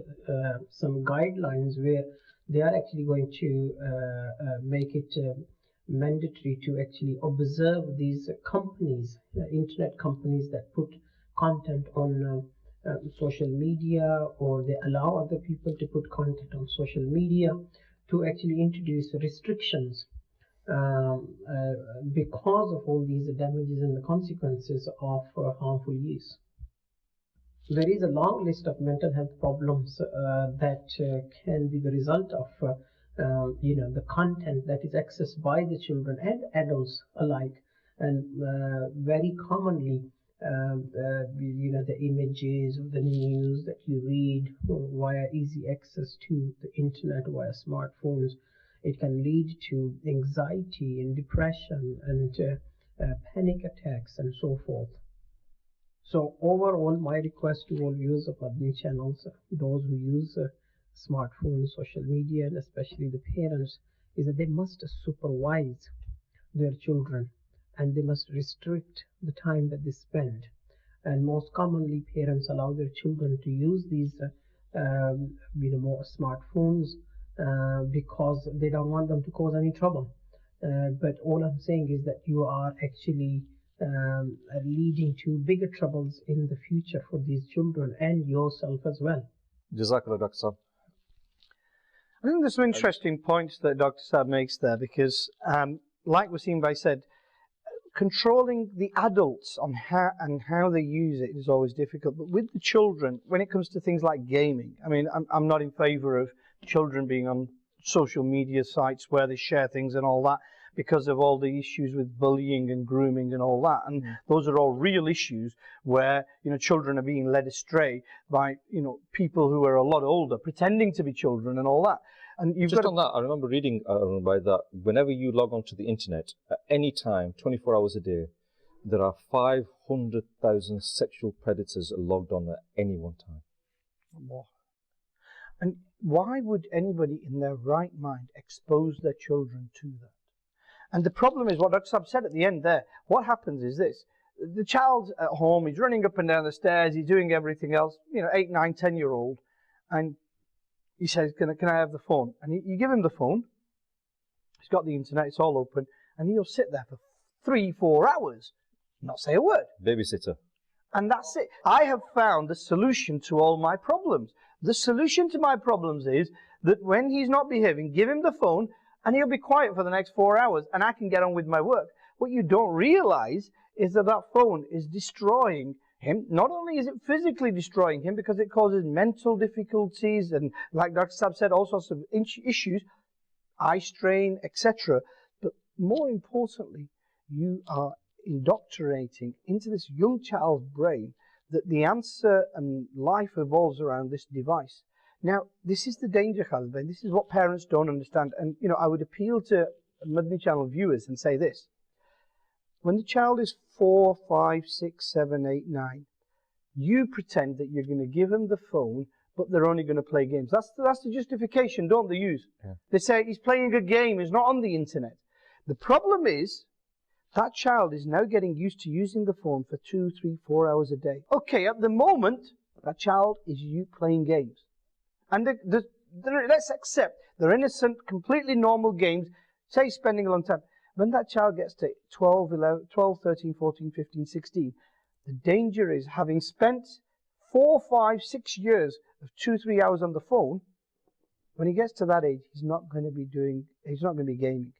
some guidelines where they are actually going to make it mandatory to actually observe these companies, internet companies that put content on social media, or they allow other people to put content on social media, to actually introduce restrictions because of all these damages and the consequences of harmful use. There is a long list of mental health problems that can be the result of the content that is accessed by the children and adults alike, and very commonly the images of the news that you read via easy access to the internet via smartphones. It can lead to anxiety and depression and panic attacks and so forth. So overall, my request to all viewers of Madani channels, those who use smartphones, social media, and especially the parents, is that they must supervise their children and they must restrict the time that they spend. And most commonly, parents allow their children to use these more smartphones because they don't want them to cause any trouble. But all I'm saying is that you are actually leading to bigger troubles in the future for these children and yourself as well. Jazakallah, Dr. Saab. I think there's some interesting points that Dr. Saab makes there because, like Wasim Bhai said, controlling the adults on how they use it is always difficult. But with the children, when it comes to things like gaming, I mean, I'm not in favour of children being on social media sites where they share things and all that, because of all the issues with bullying and grooming and all that. And those are all real issues where, children are being led astray by, people who are a lot older, pretending to be children and all that. And you've Just on that, I remember reading by that, whenever you log onto the internet, at any time, 24 hours a day, there are 500,000 sexual predators logged on at any one time. And why would anybody in their right mind expose their children to that? And the problem is what Dr. Saab said at the end there. What happens is this. The child's at home, he's running up and down the stairs, he's doing everything else, 8, 9, 10-year-old, and he says, can I have the phone? And you give him the phone, he's got the internet, it's all open, and he'll sit there for 3, 4 hours, not say a word. Babysitter. And that's it. I have found the solution to all my problems. The solution to my problems is that when he's not behaving, give him the phone, and he'll be quiet for the next 4 hours, and I can get on with my work. What you don't realize is that that phone is destroying him. Not only is it physically destroying him because it causes mental difficulties and, like Dr. Saab said, all sorts of issues, eye strain, etc. But more importantly, you are indoctrinating into this young child's brain that the answer and life evolves around this device. Now, this is the danger, Khalid Bhai. This is what parents don't understand. And, I would appeal to Madani Channel viewers and say this. When the child is 4, 5, 6, 7, 8, 9, you pretend that you're going to give them the phone, but they're only going to play games. That's the justification, don't they use? Yeah. They say he's playing a game, he's not on the internet. The problem is, that child is now getting used to using the phone for 2, 3, 4 hours a day. Okay, at the moment, that child is playing games. And let's accept they're innocent, completely normal games, say spending a long time. When that child gets to 12, 13, 14, 15, 16, the danger is having spent 4, 5, 6 years of 2, 3 hours on the phone, when he gets to that age, he's not going to be gaming.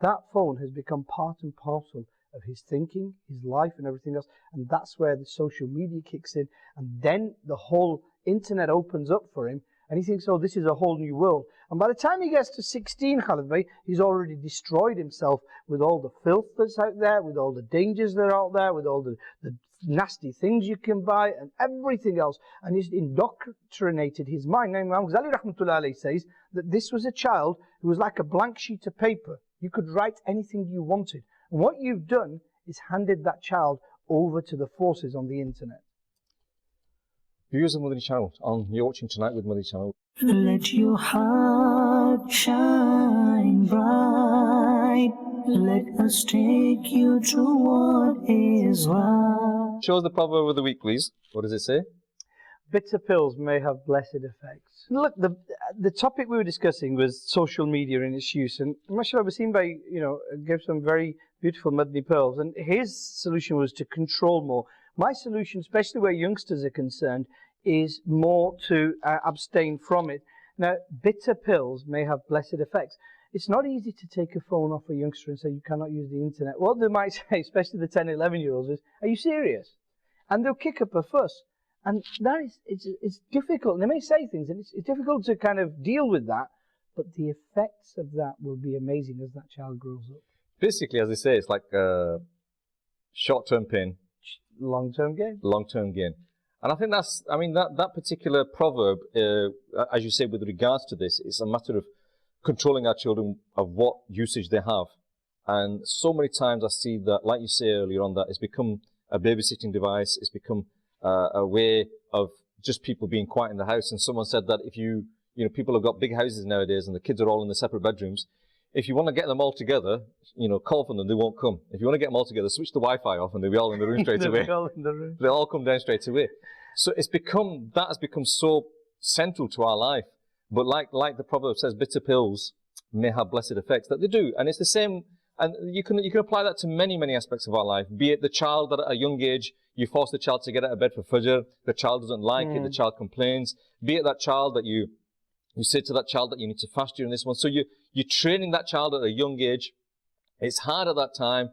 That phone has become part and parcel of his thinking, his life and everything else, and that's where the social media kicks in, and then the whole internet opens up for him, and he thinks, oh, this is a whole new world. And by the time he gets to 16, Khalid Bhai, he's already destroyed himself with all the filth that's out there, with all the dangers that are out there, with all the nasty things you can buy, and everything else. And he's indoctrinated his mind. Now, Imam Ghazali Rahmatullah Alayhi says that this was a child who was like a blank sheet of paper. You could write anything you wanted. And what you've done is handed that child over to the forces on the internet. Viewers of Madani Channel, you're watching Tonight with Madani Channel. Let your heart shine bright. Let us take you to what is right. Show us the proverb of the week, please. What does it say? Bitter pills may have blessed effects. Look, the topic we were discussing was social media and its use, and mashallah, Wasim Bhai, gave some very beautiful Madani pearls, and his solution was to control more. My solution, especially where youngsters are concerned, is more to abstain from it. Now, bitter pills may have blessed effects. It's not easy to take a phone off a youngster and say you cannot use the internet. What they might say, especially the 10, 11-year-olds, is, are you serious? And they'll kick up a fuss. And that is, it's difficult. They may say things, and it's difficult to kind of deal with that, but the effects of that will be amazing as that child grows up. Basically, as they say, it's like short-term pain, long-term gain. Long-term gain. And I think that particular proverb, as you say, with regards to this, it's a matter of controlling our children of what usage they have. And so many times I see that, like you say earlier on, that it's become a babysitting device. It's become a way of just people being quiet in the house. And someone said that if you know, people have got big houses nowadays and the kids are all in the separate bedrooms. If you want to get them all together, you know, call for them, they won't come. If you want to get them all together, switch the Wi-Fi off and they'll be all in the room straight away. All in the room. They'll all come down straight away. So that has become so central to our life. But like the proverb says, bitter pills may have blessed effects, that they do. And it's the same, and you can apply that to many, many aspects of our life. Be it the child that at a young age, you force the child to get out of bed for Fajr, the child doesn't like it, the child complains. Be it that child that you say to that child that you need to fast during this one. So you're training that child at a young age. It's hard at that time.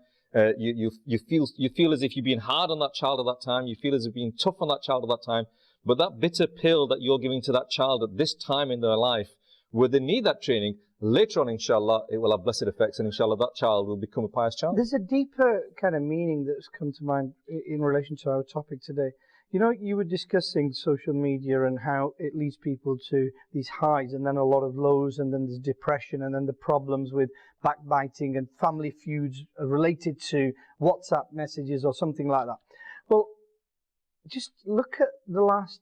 You feel as if you're being hard on that child at that time. You feel as if you're being tough on that child at that time. But that bitter pill that you're giving to that child at this time in their life, where they need that training, later on, inshallah, it will have blessed effects, and inshallah, that child will become a pious child. There's a deeper kind of meaning that's come to mind in relation to our topic today. You know, you were discussing social media and how it leads people to these highs and then a lot of lows, and then there's depression, and then the problems with backbiting and family feuds related to WhatsApp messages or something like that. Well, just look at the last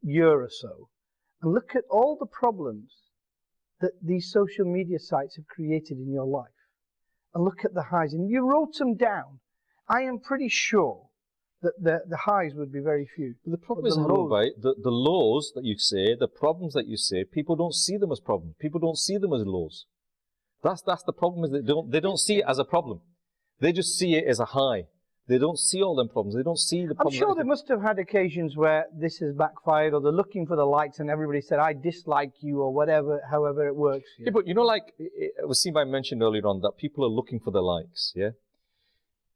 year or so and look at all the problems that these social media sites have created in your life. And look at the highs. And you wrote them down. I am pretty sure that the highs would be very few. But the problem is, the lows that you say, the problems that you say, people don't see them as problems. People don't see them as lows. That's the problem, is they don't see it as a problem. They just see it as a high. They don't see all them problems. They don't see the problems. I'm sure they must have had occasions where this has backfired, or they're looking for the likes and everybody said, I dislike you, or whatever, however it works. Yeah, but you know, like it was seen by mentioned earlier on, that people are looking for the likes, yeah?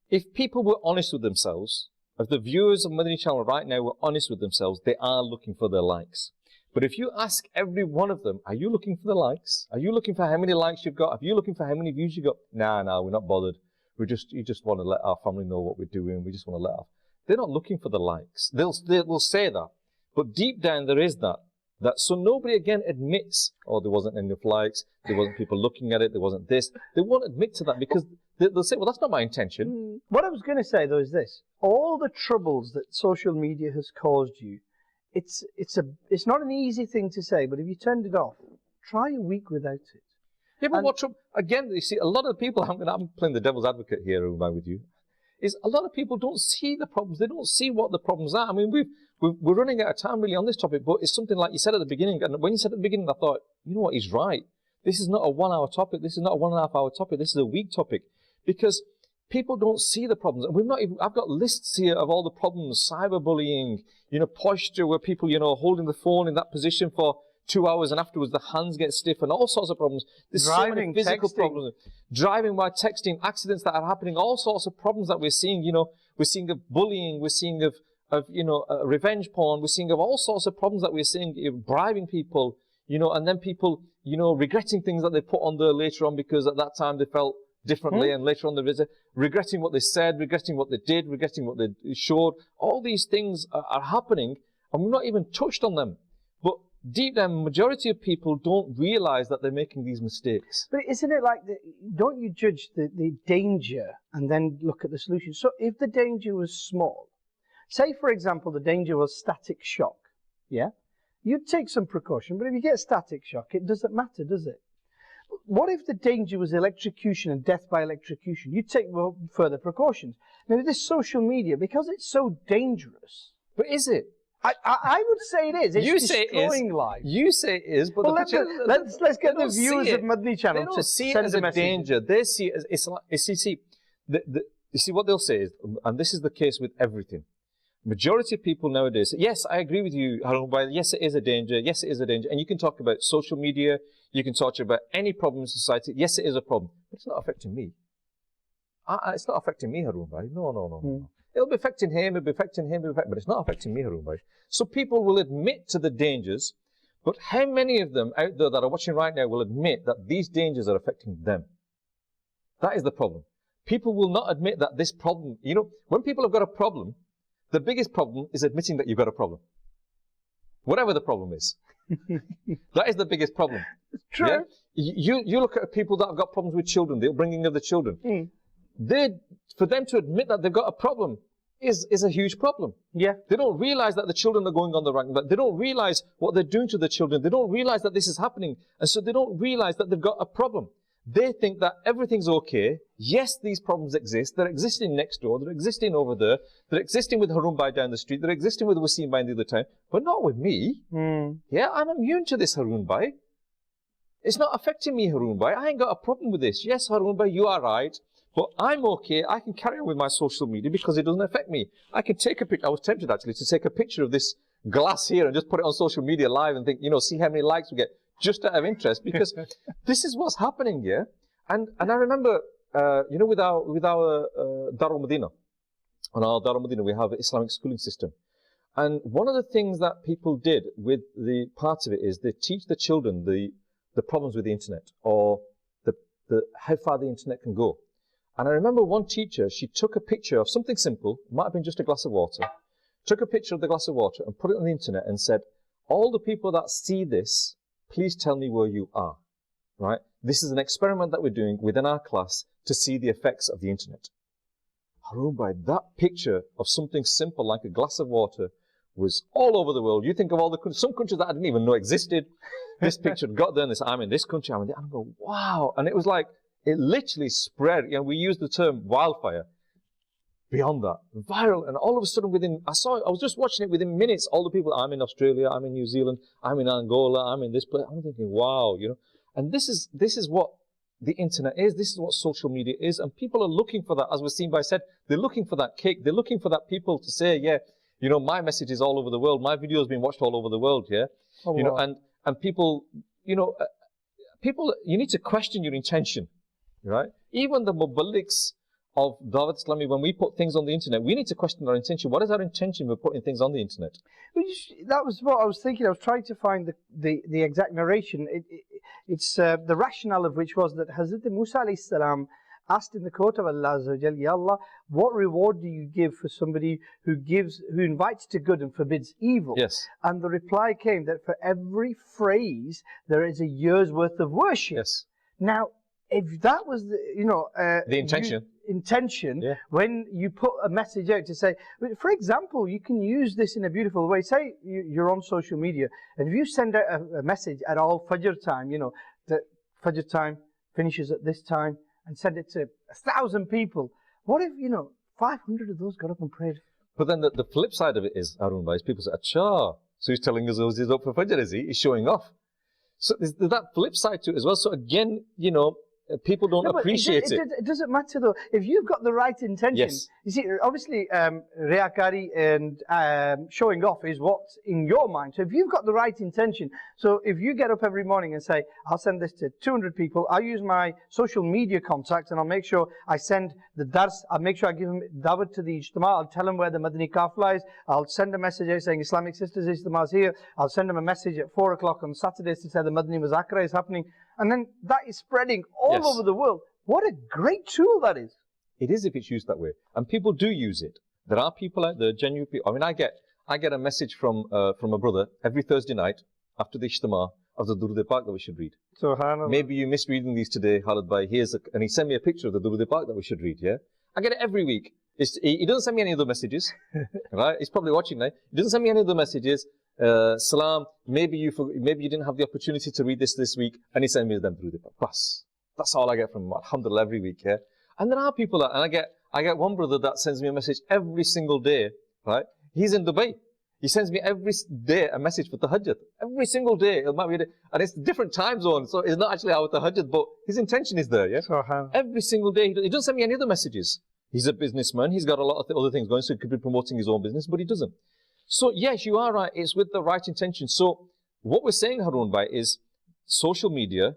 If people were honest with themselves, if the viewers of Madani Channel right now were honest with themselves, they are looking for their likes. But if you ask every one of them, are you looking for the likes? Are you looking for how many likes you've got? Are you looking for how many views you've got? Nah, we're not bothered. You just want to let our family know what we're doing. We just want to let our... They're not looking for the likes. They'll say that. But deep down there is that. So nobody again admits, oh, there wasn't enough likes, there wasn't people looking at it, there wasn't this. They won't admit to that because they'll say, well, that's not my intention. What I was going to say though is this. All the troubles that social media has caused you, it's not an easy thing to say, but if you turned it off, try a week without it. Yeah, but what trouble? Again, you see, a lot of people, I'm playing the devil's advocate here, Umar, with you, is a lot of people don't see the problems. They don't see what the problems are. I mean, we're running out of time really on this topic, but it's something like you said at the beginning. And when you said at the beginning, I thought, you know what, he's right. This is not a 1 hour topic. This is not a 1.5 hour topic. This is a week topic. Because people don't see the problems. And I've got lists here of all the problems, cyberbullying, posture where people, holding the phone in that position for 2 hours and afterwards the hands get stiff and all sorts of problems. There's so many physical problems. Driving while texting, accidents that are happening, all sorts of problems that we're seeing. We're seeing of bullying, we're seeing of revenge porn, we're seeing of all sorts of problems that we're seeing, bribing people, and then people, regretting things that they put on there later on because at that time they felt differently and later on they're regretting what they said, regretting what they did, regretting what they showed. All these things are happening and we've not even touched on them. But deep down, the majority of people don't realize that they're making these mistakes. But isn't it like, don't you judge the danger and then look at the solution? So if the danger was small, say for example, the danger was static shock, yeah? You'd take some precaution, but if you get static shock, it doesn't matter, does it? What if the danger was electrocution and death by electrocution? You'd take further precautions. Now this social media, because it's so dangerous. But is it? I would say it is. It's you say destroying it is. life. You say it is, but well, let's get the viewers of Madani Channel to see it as a danger. They see it as you see what they'll say is, and this is the case with everything. Majority of people nowadays say, yes, I agree with you, Harun, yes, it is a danger. Yes, it is a danger. And you can talk about social media. You can talk about any problem in society. Yes, it is a problem. But it's not affecting me. It's not affecting me, Harun. No. It'll be affecting him, but it's not affecting me, Harun. So people will admit to the dangers, but how many of them out there that are watching right now will admit that these dangers are affecting them? That is the problem. People will not admit that this problem, when people have got a problem, the biggest problem is admitting that you've got a problem. Whatever the problem is. That is the biggest problem. It's true. Yeah? You look at people that have got problems with children, the upbringing of the children. For them to admit that they've got a problem, is a huge problem. Yeah. They don't realize that the children are going on the wrong, but they don't realize what they're doing to the children. They don't realize that this is happening. And so they don't realize that they've got a problem. They think that everything's okay. Yes, these problems exist. They're existing next door. They're existing over there. They're existing with Harun Bhai down the street. They're existing with Wasim Bhai in the other town. But not with me. Yeah, I'm immune to this, Harun Bhai. It's not affecting me, Harun Bhai. I ain't got a problem with this. Yes, Harun Bhai, you are right. But I'm okay. I can carry on with my social media because it doesn't affect me. I can take a picture. I was tempted actually to take a picture of this glass here and just put it on social media live and think, you know, see how many likes we get just out of interest, because this is what's happening here. And I remember, you know, with our Darul Madina, on our Darul Madina, we have an Islamic schooling system. And one of the things that people did with the parts of it is they teach the children the problems with the internet, or how far the internet can go. And I remember one teacher, she took a picture of something simple, it might have been just a glass of water, took a picture of the glass of water and put it on the internet and said, all the people that see this, please tell me where you are, right? This is an experiment that we're doing within our class to see the effects of the internet. Harun Bhai, that picture of something simple like a glass of water was all over the world. You think of all the countries, some countries that I didn't even know existed. This picture got there and I'm in this country, I'm in there, and I go, wow. And it was like, it literally spread. You know, we use the term wildfire. Beyond that, viral, and all of a sudden I was just watching it within minutes, all the people, I'm in Australia, I'm in New Zealand, I'm in Angola, I'm in this place. I'm thinking, wow, you know. And this is what the internet is, this is what social media is, and people are looking for that, as Wasim Bhai said, they're looking for that cake, they're looking for that people to say, yeah, you know, my message is all over the world, my video has been watched all over the world, yeah. Oh, you know, and people, you know, you need to question your intention, right? Even the muballighs of Dawat Islami, when we put things on the internet, we need to question our intention. What is our intention with putting things on the internet? That was what I was thinking. I was trying to find the exact narration. It's the rationale of which was that Hazrat Musa alayhi salam asked in the court of Allah Azza wa Jal, Ya Allah, what reward do you give for somebody who invites to good and forbids evil? Yes. And the reply came that for every phrase there is a year's worth of worship. Yes. Now, if that was the intention, yeah. When you put a message out to say, for example, you can use this in a beautiful way. Say you're on social media, and if you send out a message at all Fajr time, you know, that Fajr time finishes at this time, and send it to 1,000 people. What if, 500 of those got up and prayed? But then the flip side of it is, Harun Bhai, people say, Acha, so he's telling us he's up for Fajr, is he? He's showing off. So there's that flip side to it as well. So again, people don't appreciate it. It doesn't matter though. If you've got the right intention, yes. You see, obviously, riyakari and showing off is what's in your mind. So if you've got the right intention, so if you get up every morning and say, I'll send this to 200 people, I'll use my social media contacts and I'll make sure I send the dars, I'll make sure I give them dawat to the ijtima, I'll tell them where the Madani Kafla is, I'll send a message out saying Islamic Sisters Ijtima is here, I'll send them a message at 4 o'clock on Saturdays to say the Madani Muzakara is happening. And then that is spreading all over the world. What a great tool that is. It is if it's used that way. And people do use it. There are people out there, genuine people. I mean, I get a message from a brother every Thursday night after the Ijtima of the Durud Pak that we should read. Subhanallah. Maybe you missed reading these today, Khalid Bhai. And he sent me a picture of the Durud Pak that we should read, yeah? I get it every week. He doesn't send me any other messages, right? He's probably watching now. He doesn't send me any other messages. Salam, maybe you didn't have the opportunity to read this week, and he sent me them through the bus. That's all I get from him, alhamdulillah, every week, yeah. And there are people that, and I get one brother that sends me a message every single day, right? He's in Dubai. He sends me every day a message for tahajjud. Every single day, and it's a different time zone, so it's not actually our tahajjud, but his intention is there, yeah. Every single day, he doesn't send me any other messages. He's a businessman. He's got a lot of other things going, so he could be promoting his own business, but he doesn't. So yes, you are right. It's with the right intention. So what we're saying, Harun Bhai, is social media,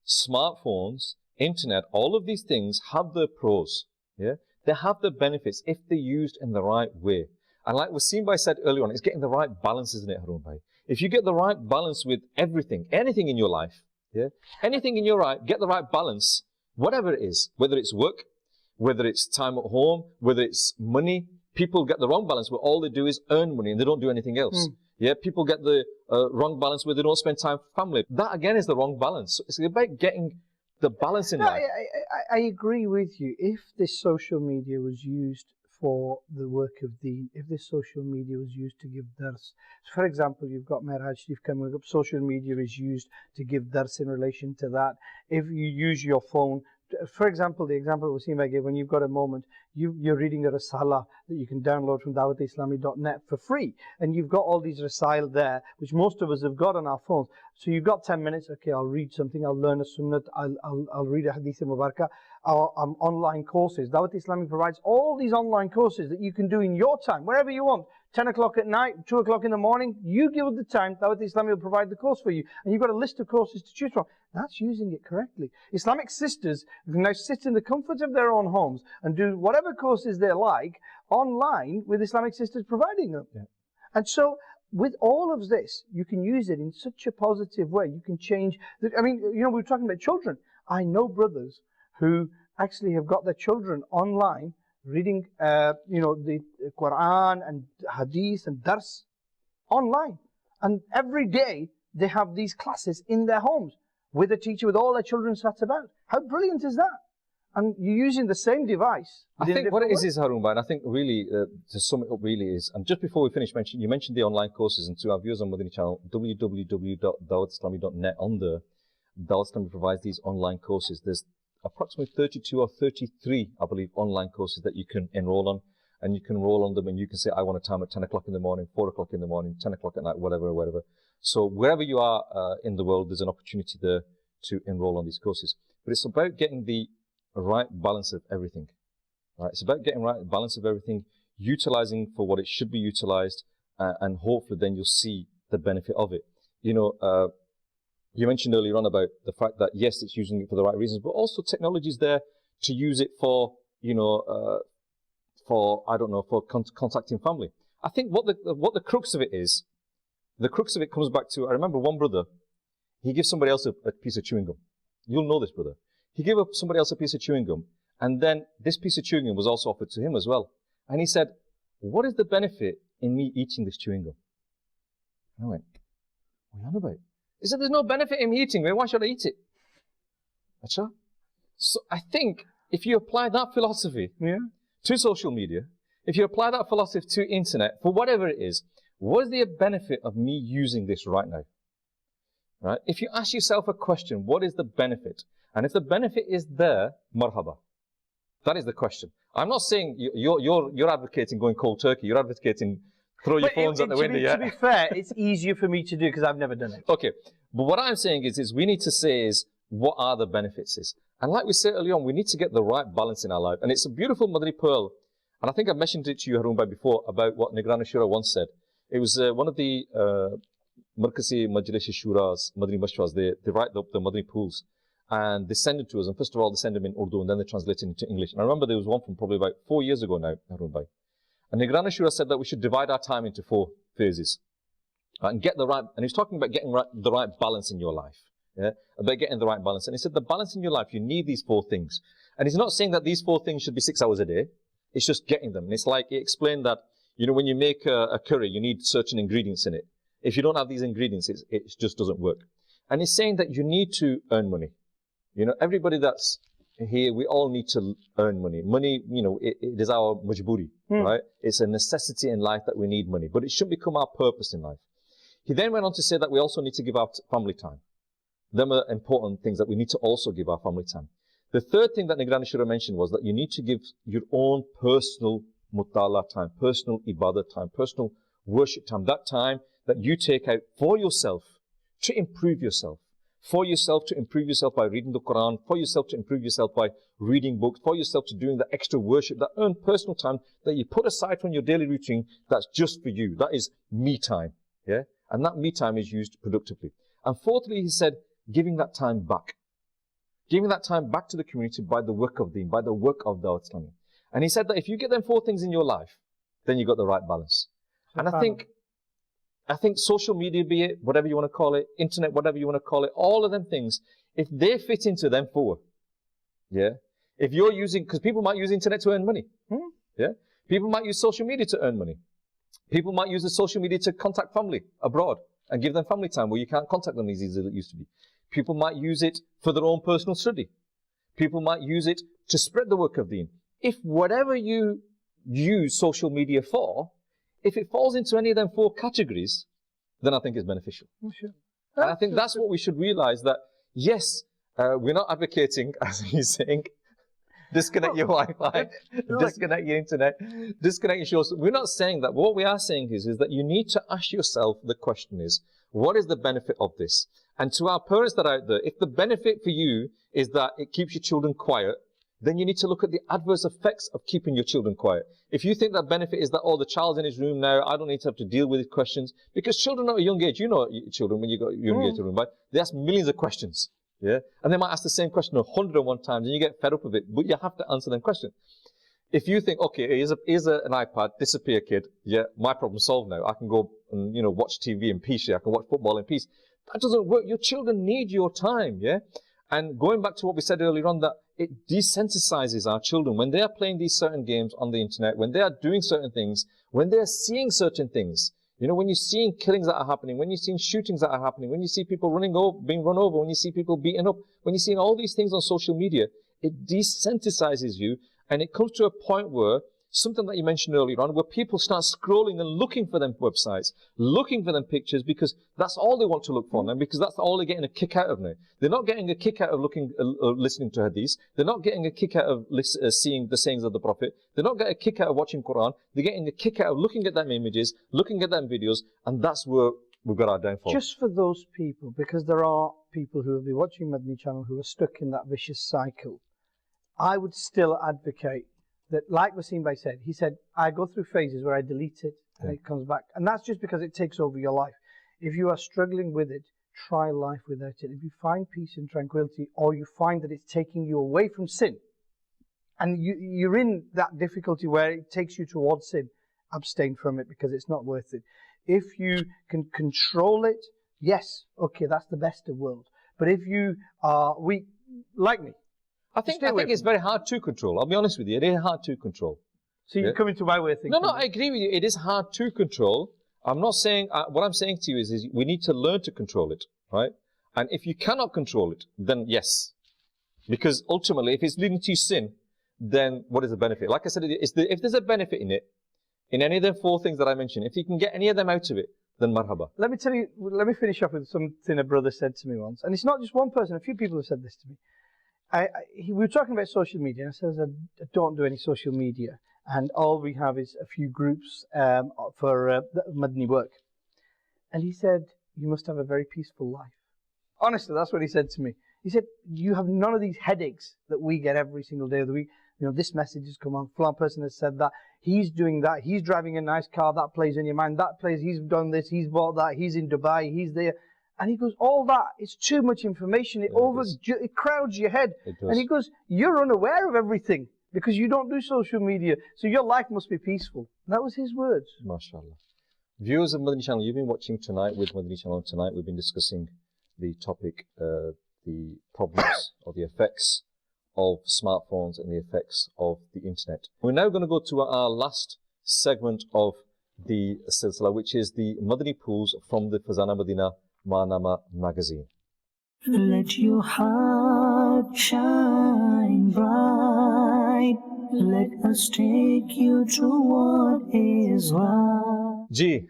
smartphones, internet, all of these things have their pros. Yeah, they have their benefits if they're used in the right way. And like Wasim Bhai said earlier on, it's getting the right balance, isn't it, Harun Bhai? If you get the right balance with everything, anything in your life, yeah, anything in your life, get the right balance, whatever it is, whether it's work, whether it's time at home, whether it's money. People get the wrong balance where all they do is earn money and they don't do anything else. Yeah, people get the wrong balance where they don't spend time with family. That again is the wrong balance. So it's about getting the balance in life. I agree with you. If this social media was used for the work of deen if this social media was used to give dars. So for example, you've got Miraj Sharif coming up, social media is used to give dars in relation to that. If you use your phone, for example, the example Wasim I gave, when you've got a moment, you're reading a risala that you can download from dawatislami.net for free, and you've got all these risail there, which most of us have got on our phones. So you've got 10 minutes, okay, I'll read something, I'll learn a sunnah, I'll read a hadith mubarakah, online courses. Dawat Islami provides all these online courses that you can do in your time, wherever you want. 10 o'clock at night, 2 o'clock in the morning, you give it the time, Dawat Islami will provide the course for you. And you've got a list of courses to choose from. That's using it correctly. Islamic sisters can now sit in the comfort of their own homes and do whatever courses they like online with Islamic sisters providing them. Yeah. And so, with all of this, you can use it in such a positive way. You can change. I mean, we were talking about children. I know brothers who actually have got their children online reading, the Quran and Hadith and Dars online. And every day they have these classes in their homes with a teacher, with all their children sat about. How brilliant is that? And you're using the same device. I think what it is Harun Bhai, and I think really, to sum it up really is, and just before we finish, you mentioned the online courses, and to our viewers on Madani Channel, www.dawatislami.net, on the Dawat Islami provides these online courses. There's approximately 32 or 33, I believe, online courses that you can enroll on, and you can enroll on them, and you can say, I want a time at 10 o'clock in the morning, 4 o'clock in the morning, 10 o'clock at night, whatever. So wherever you are in the world, there's an opportunity there to enroll on these courses. But it's about getting the right balance of everything. Right? It's about getting right balance of everything, utilizing for what it should be utilized, and hopefully then you'll see the benefit of it. You mentioned earlier on about the fact that yes, it's using it for the right reasons, but also technology is there to use it for, for contacting family. I think what the crux of it is, the crux of it comes back to, I remember one brother, he gives somebody else a piece of chewing gum. You'll know this brother. He gave somebody else a piece of chewing gum, and then this piece of chewing gum was also offered to him as well. And he said, what is the benefit in me eating this chewing gum? And I went, what are you on about? He said, there's no benefit in me eating it. Why should I eat it? Achha? So I think if you apply that philosophy to social media, if you apply that philosophy to internet, for whatever it is, what is the benefit of me using this right now? Right? If you ask yourself a question, what is the benefit? And if the benefit is there, marhaba. That is the question. I'm not saying you're advocating going cold turkey. You're advocating throw your phones out the window. To be fair, it's easier for me to do because I've never done it. Okay. But what I'm saying is we need to say is what are the benefits is. And like we said earlier on, we need to get the right balance in our life. And it's a beautiful Madani pearl. And I think I mentioned it to you, Harun Bhai, before about what Nigrana Shura once said. It was one of the Markazi Majlis Shura's Madani Mashwas. They write up the Madani pools. And they send it to us. And first of all, they send them in Urdu, and then they translate it into English. And I remember there was one from probably about 4 years ago now, Harun Bhai. And Nigrana Shura said that we should divide our time into 4 phases. And get the right, and he was talking about getting the right balance in your life. Yeah? About getting the right balance. And he said the balance in your life, you need these 4 things. And he's not saying that these 4 things should be 6 hours a day. It's just getting them. And it's like, he explained that, when you make a curry, you need certain ingredients in it. If you don't have these ingredients, it just doesn't work. And he's saying that you need to earn money. Everybody that's here, we all need to earn money. Money, it is our majburi, right? It's a necessity in life that we need money, but it shouldn't become our purpose in life. He then went on to say that we also need to give our family time. Them are important things that we need to also give our family time. The third thing that Nigrani Shura mentioned was that you need to give your own personal mutala time, personal ibadah time, personal worship time, that time that you take out for yourself to improve yourself. For yourself to improve yourself by reading the Quran, for yourself to improve yourself by reading books, for yourself to doing the extra worship, that own personal time that you put aside from your daily routine, that's just for you. That is me time. Yeah? And that me time is used productively. And fourthly, he said, giving that time back. Giving that time back to the community by the work of Deen, by the work of Dawat Islami. And he said that if you get them 4 things in your life, then you got the right balance. And I think social media, be it, whatever you want to call it, internet, whatever you want to call it, all of them things, if they fit into them 4, yeah? If you're using, because people might use internet to earn money, yeah? People might use social media to earn money. People might use the social media to contact family abroad and give them family time where you can't contact them as easily as it used to be. People might use it for their own personal study. People might use it to spread the work of Deen. If whatever you use social media for, if it falls into any of them 4 categories, then I think it's beneficial. Sure. And I think that's what we should realize, that yes, we're not advocating, as he's saying, disconnect your Wi-Fi, disconnect your internet, disconnect your shows. We're not saying that. What we are saying is that you need to ask yourself, the question is, what is the benefit of this? And to our parents that are out there, if the benefit for you is that it keeps your children quiet, then you need to look at the adverse effects of keeping your children quiet. If you think that benefit is that, oh, the child's in his room now, I don't need to have to deal with his questions, because children at a young age, you know children, when you got young age children, right? They ask millions of questions, yeah? And they might ask the same question 101 times, and you get fed up with it, but you have to answer them questions. If you think, okay, here's an iPad, disappear kid, yeah, my problem's solved now. I can go and, watch TV in peace, yeah? I can watch football in peace. That doesn't work. Your children need your time, yeah? And going back to what we said earlier on, that it desensitizes our children. When they are playing these certain games on the internet, when they are doing certain things, when they are seeing certain things, when you're seeing killings that are happening, when you're seeing shootings that are happening, when you see people being run over, when you see people beaten up, when you're seeing all these things on social media, it desensitizes you, and it comes to a point where, something that you mentioned earlier on, where people start scrolling and looking for them websites, looking for them pictures, because that's all they want to look for now, because that's all they're getting a kick out of now. They're not getting a kick out of listening to hadith. They're not getting a kick out of seeing the sayings of the Prophet. They're not getting a kick out of watching Quran. They're getting a kick out of looking at them images, looking at them videos, and that's where we've got our downfall. Just for those people, because there are people who will be watching Madani Channel who are stuck in that vicious cycle, I would still advocate that, like Wasim Bhai said, he said, I go through phases where I delete it and it comes back. And that's just because it takes over your life. If you are struggling with it, try life without it. If you find peace and tranquility, or you find that it's taking you away from sin, and you're in that difficulty where it takes you towards sin, abstain from it, because it's not worth it. If you can control it, yes, okay, that's the best of worlds. But if you are weak, like me, I think it's very hard to control. I'll be honest with you. It is hard to control. So you're coming to my way of thinking. No, I agree with you. It is hard to control. I'm not saying, what I'm saying to you is we need to learn to control it, right? And if you cannot control it, then yes. Because ultimately, if it's leading to sin, then what is the benefit? Like I said, if there's a benefit in it, in any of the 4 things that I mentioned, if you can get any of them out of it, then marhaba. Let me finish off with something a brother said to me once. And it's not just one person, a few people have said this to me. We were talking about social media, and I said, I don't do any social media, and all we have is a few groups for Madani work. And he said, you must have a very peaceful life. Honestly, that's what he said to me. He said, you have none of these headaches that we get every single day of the week. This message has come on, flat person has said that, he's doing that, he's driving a nice car, that plays in your mind, that plays, he's done this, he's bought that, he's in Dubai, he's there. And he goes, all that, it's too much information. It crowds your head. And he goes, you're unaware of everything because you don't do social media. So your life must be peaceful. And that was his words. MashaAllah. Viewers of Madani Channel, you've been watching Tonight with Madani Channel. Tonight we've been discussing the topic, the problems or the effects of smartphones and the effects of the internet. We're now going to go to our last segment of the silsila, which is the Madani pools from the Fazana Madina Manama magazine. Let your heart shine bright. Let us take you to what is right. Ji.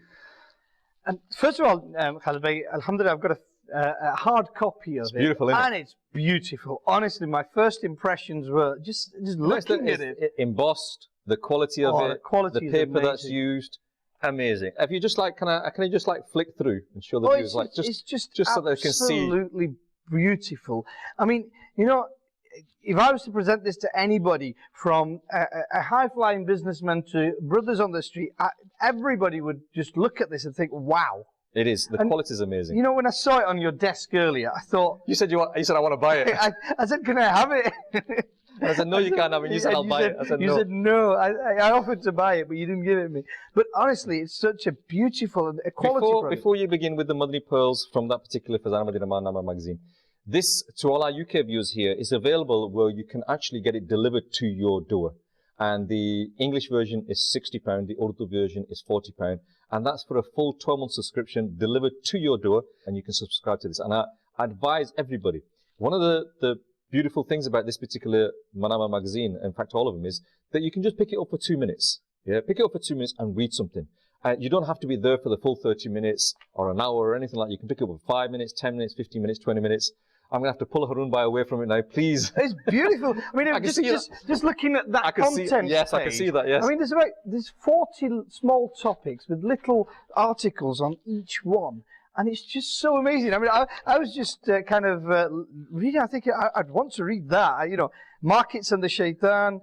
And first of all, Khalid Bhai, alhamdulillah, I've got a hard copy of it. Beautiful, isn't it? And it's beautiful. Honestly, my first impressions were just looking at it. Embossed, the quality of it, the paper that's used. Amazing. If you just can I just flick through and show the viewers, it's just so they can see. Absolutely beautiful. I mean, if I was to present this to anybody, from a high-flying businessman to brothers on the street, everybody would just look at this and think, wow. It is. The quality is amazing. When I saw it on your desk earlier, I thought... You said I want to buy it. I said, can I have it? I said, no, you can't have it. You said, I'll buy it. I said, no. You said, no. I offered to buy it, but you didn't give it to me. But honestly, it's such a beautiful and quality product. Before you begin with the Madani pearls from that particular Fazana Madina Manama magazine, this, to all our UK viewers here, is available where you can actually get it delivered to your door. And the English version is £60, the Urdu version is £40. And that's for a full 12-month subscription delivered to your door, and you can subscribe to this. And I advise everybody, one of the beautiful things about this particular Manama magazine, in fact all of them, is that you can just pick it up for 2 minutes. Yeah, pick it up for 2 minutes and read something. You don't have to be there for the full 30 minutes or an hour or anything like that. You can pick it up for 5 minutes, 10 minutes, 15 minutes, 20 minutes. I'm going to have to pull Harun Bhai away from it now, please. It's beautiful. I mean, just looking at that content Yes, page, I can see that, yes. I mean, there's 40 small topics with little articles on each one. And it's just so amazing. I mean, I was just kind of reading, I think I'd want to read that. You know, markets and the shaitan,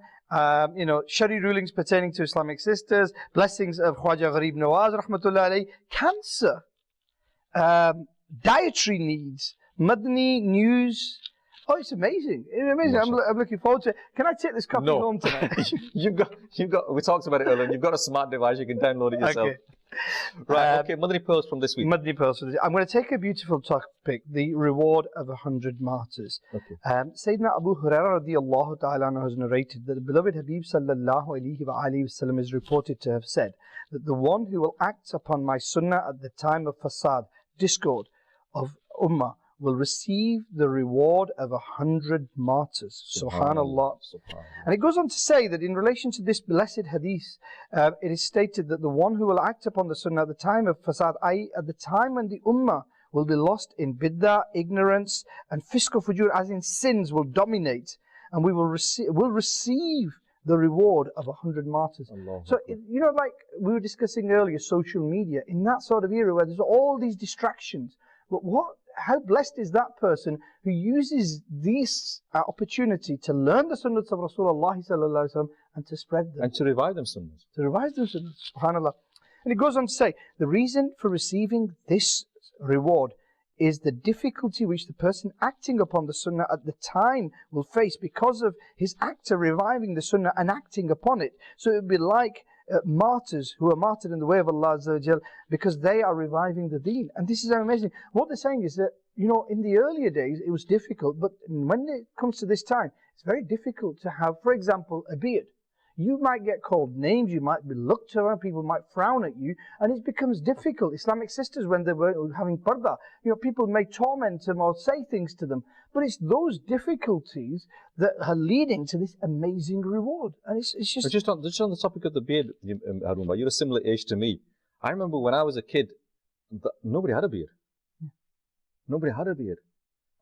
you know, Shari rulings pertaining to Islamic sisters, blessings of Khwaja Gharib Nawaz, rahmatullah alayhi, cancer, dietary needs, Madani news. Oh, it's amazing. It's amazing. I'm looking forward to it. Can I take this copy home tonight? you've got, we talked about it earlier, you've got a smart device, you can download it yourself. Okay. Right, okay, Madani Pearls from this week. Madani Pearls from this week. I'm going to take a beautiful topic, the reward of 100 martyrs. Okay. Sayyidina Abu Hurairah radiyallahu ta'ala anhu has narrated that the beloved Habib sallallahu alayhi wa alihi wasallam is reported to have said that the one who will act upon my sunnah at the time of fasad, discord of ummah, will receive the reward of 100 martyrs. Subhanallah. And it goes on to say that in relation to this blessed hadith, it is stated that the one who will act upon the sunnah at the time of fasad, i.e. at the time when the ummah will be lost in bid'ah, ignorance, and fiscal fujur, as in sins, will dominate, and we will receive the reward of 100 martyrs. So, you know, like we were discussing earlier, social media, in that sort of era where there's all these distractions, but how blessed is that person who uses this opportunity to learn the sunnahs of Rasulullah sallallahu alaihi wasallam and to spread them. And to revive them sunnahs. To revive them sunnahs, subhanAllah. And it goes on to say, the reason for receiving this reward is the difficulty which the person acting upon the sunnah at the time will face because of his act of reviving the sunnah and acting upon it. So it would be like martyrs who are martyred in the way of Allah Azza wa Jal because they are reviving the deen. And this is amazing. What they're saying is that, you know, in the earlier days it was difficult, but when it comes to this time, it's very difficult to have, for example, a beard. You might get called names, you might be looked around, people might frown at you, and it becomes difficult. Islamic sisters, when they were having parda, you know, people may torment them or say things to them. But it's those difficulties that are leading to this amazing reward. And it's just... Just on the topic of the beard, Harun, you're a similar age to me. I remember when I was a kid, nobody had a beard. Nobody had a beard.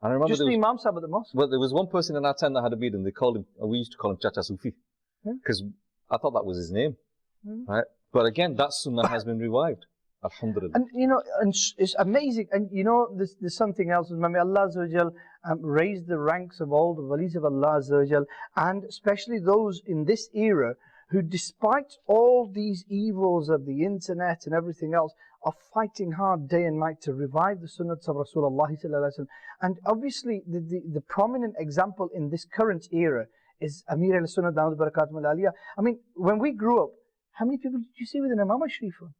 And I remember just the Imam Sahib at the mosque. Well, there was one person in our town that had a beard, and we used to call him Chacha Sufi. Because I thought that was his name. Right? But again, that sunnah has been revived. Alhamdulillah. And you know, and it's amazing. And you know, there's something else. May Allah Azza wa Jal raise the ranks of all the walis of Allah Azza wa Jal, and especially those in this era who, despite all these evils of the internet and everything else, are fighting hard day and night to revive the sunnahs of Rasulullah sallallahu alaihi wasallam. And obviously, the prominent example in this current era is Amir al-Sunnah Dawud Barakatum al-Aliyah. I mean, when we grew up, how many people did you see with an Imam Sharif on?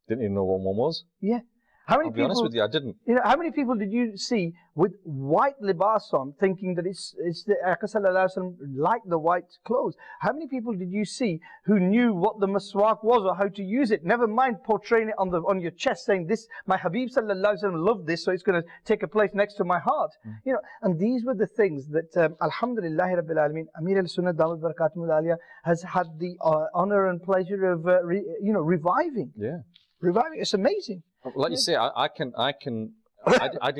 Didn't even know what one was. Yeah. How many I'll be honest with you, I didn't. You know, how many people did you see with white libas on, thinking that it's the Aqsa like the white clothes? How many people did you see who knew what the maswak was or how to use it? Never mind portraying it on your chest, saying this, my Habib sallallahu alaihi wasallam loved this, so it's going to take a place next to my heart. You know, and these were the things that Alhamdulillah Rabbil Alameen, Amir al-Sunnah Dawud Barakatum al-Aliyah has had the honor and pleasure of reviving. Yeah. Reviving. It's amazing. Like you say, I didn't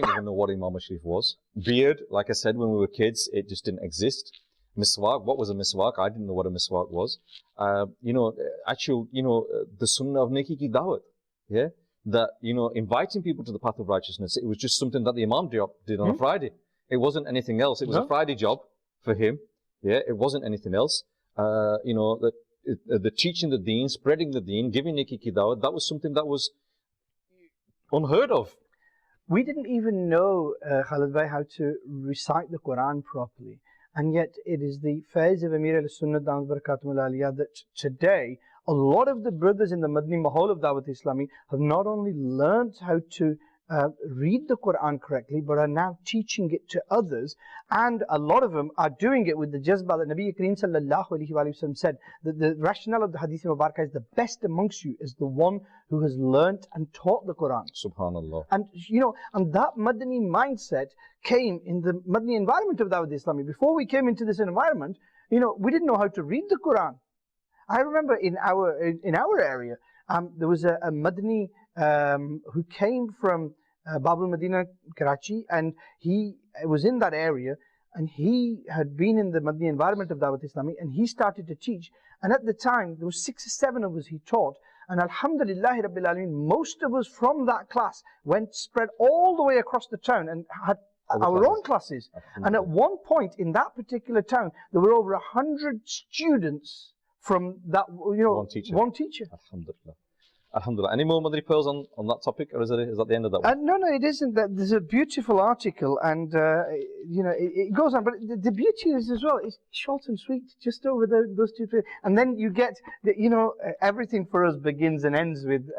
even know what Imam Sharif was. Beard, like I said, when we were kids, it just didn't exist. Miswak, what was a miswak? I didn't know what a miswak was. The sunnah of neki ki dawat. Yeah? That, inviting people to the path of righteousness, it was just something that the Imam did on a Friday. It wasn't anything else. It was a Friday job for him. Yeah? It wasn't anything else. The teaching the deen, spreading the deen, giving neki ki dawat, that was something that was unheard of. We didn't even know, Khalid Bhai, how to recite the Quran properly. And yet it is the faiz of Amir al-Sunnah Dawud Barakatum al-Aliyah that today a lot of the brothers in the Madani Mahal of Dawat Islami have not only learned how to read the Quran correctly, but are now teaching it to others. And a lot of them are doing it with the jazba that Nabi Kareem sallallahu alaihi wasallam said, that the rationale of the Hadith Mubarakah is the best amongst you is the one who has learnt and taught the Quran. Subhanallah. And and that Madani mindset came in the Madani environment of Dawat Islami. Before we came into this environment, we didn't know how to read the Quran. I remember in our area, there was a Madani who came from Babul Medina, Karachi, and he was in that area, and he had been in the Madani environment of Dawat Islami, and he started to teach. And at the time, there was 6 or 7 of us he taught, and Alhamdulillah Rabbil Alameen, most of us from that class spread all the way across the town and had our own classes. And at one point in that particular town, there were over 100 students from that, one teacher. Alhamdulillah. Alhamdulillah. Any more Madani pearls on that topic, or is that the end of that one? No, it isn't. There's a beautiful article, and it goes on. But the beauty is as well, it's short and sweet, just over those 2 things. And then you get, everything for us begins and ends with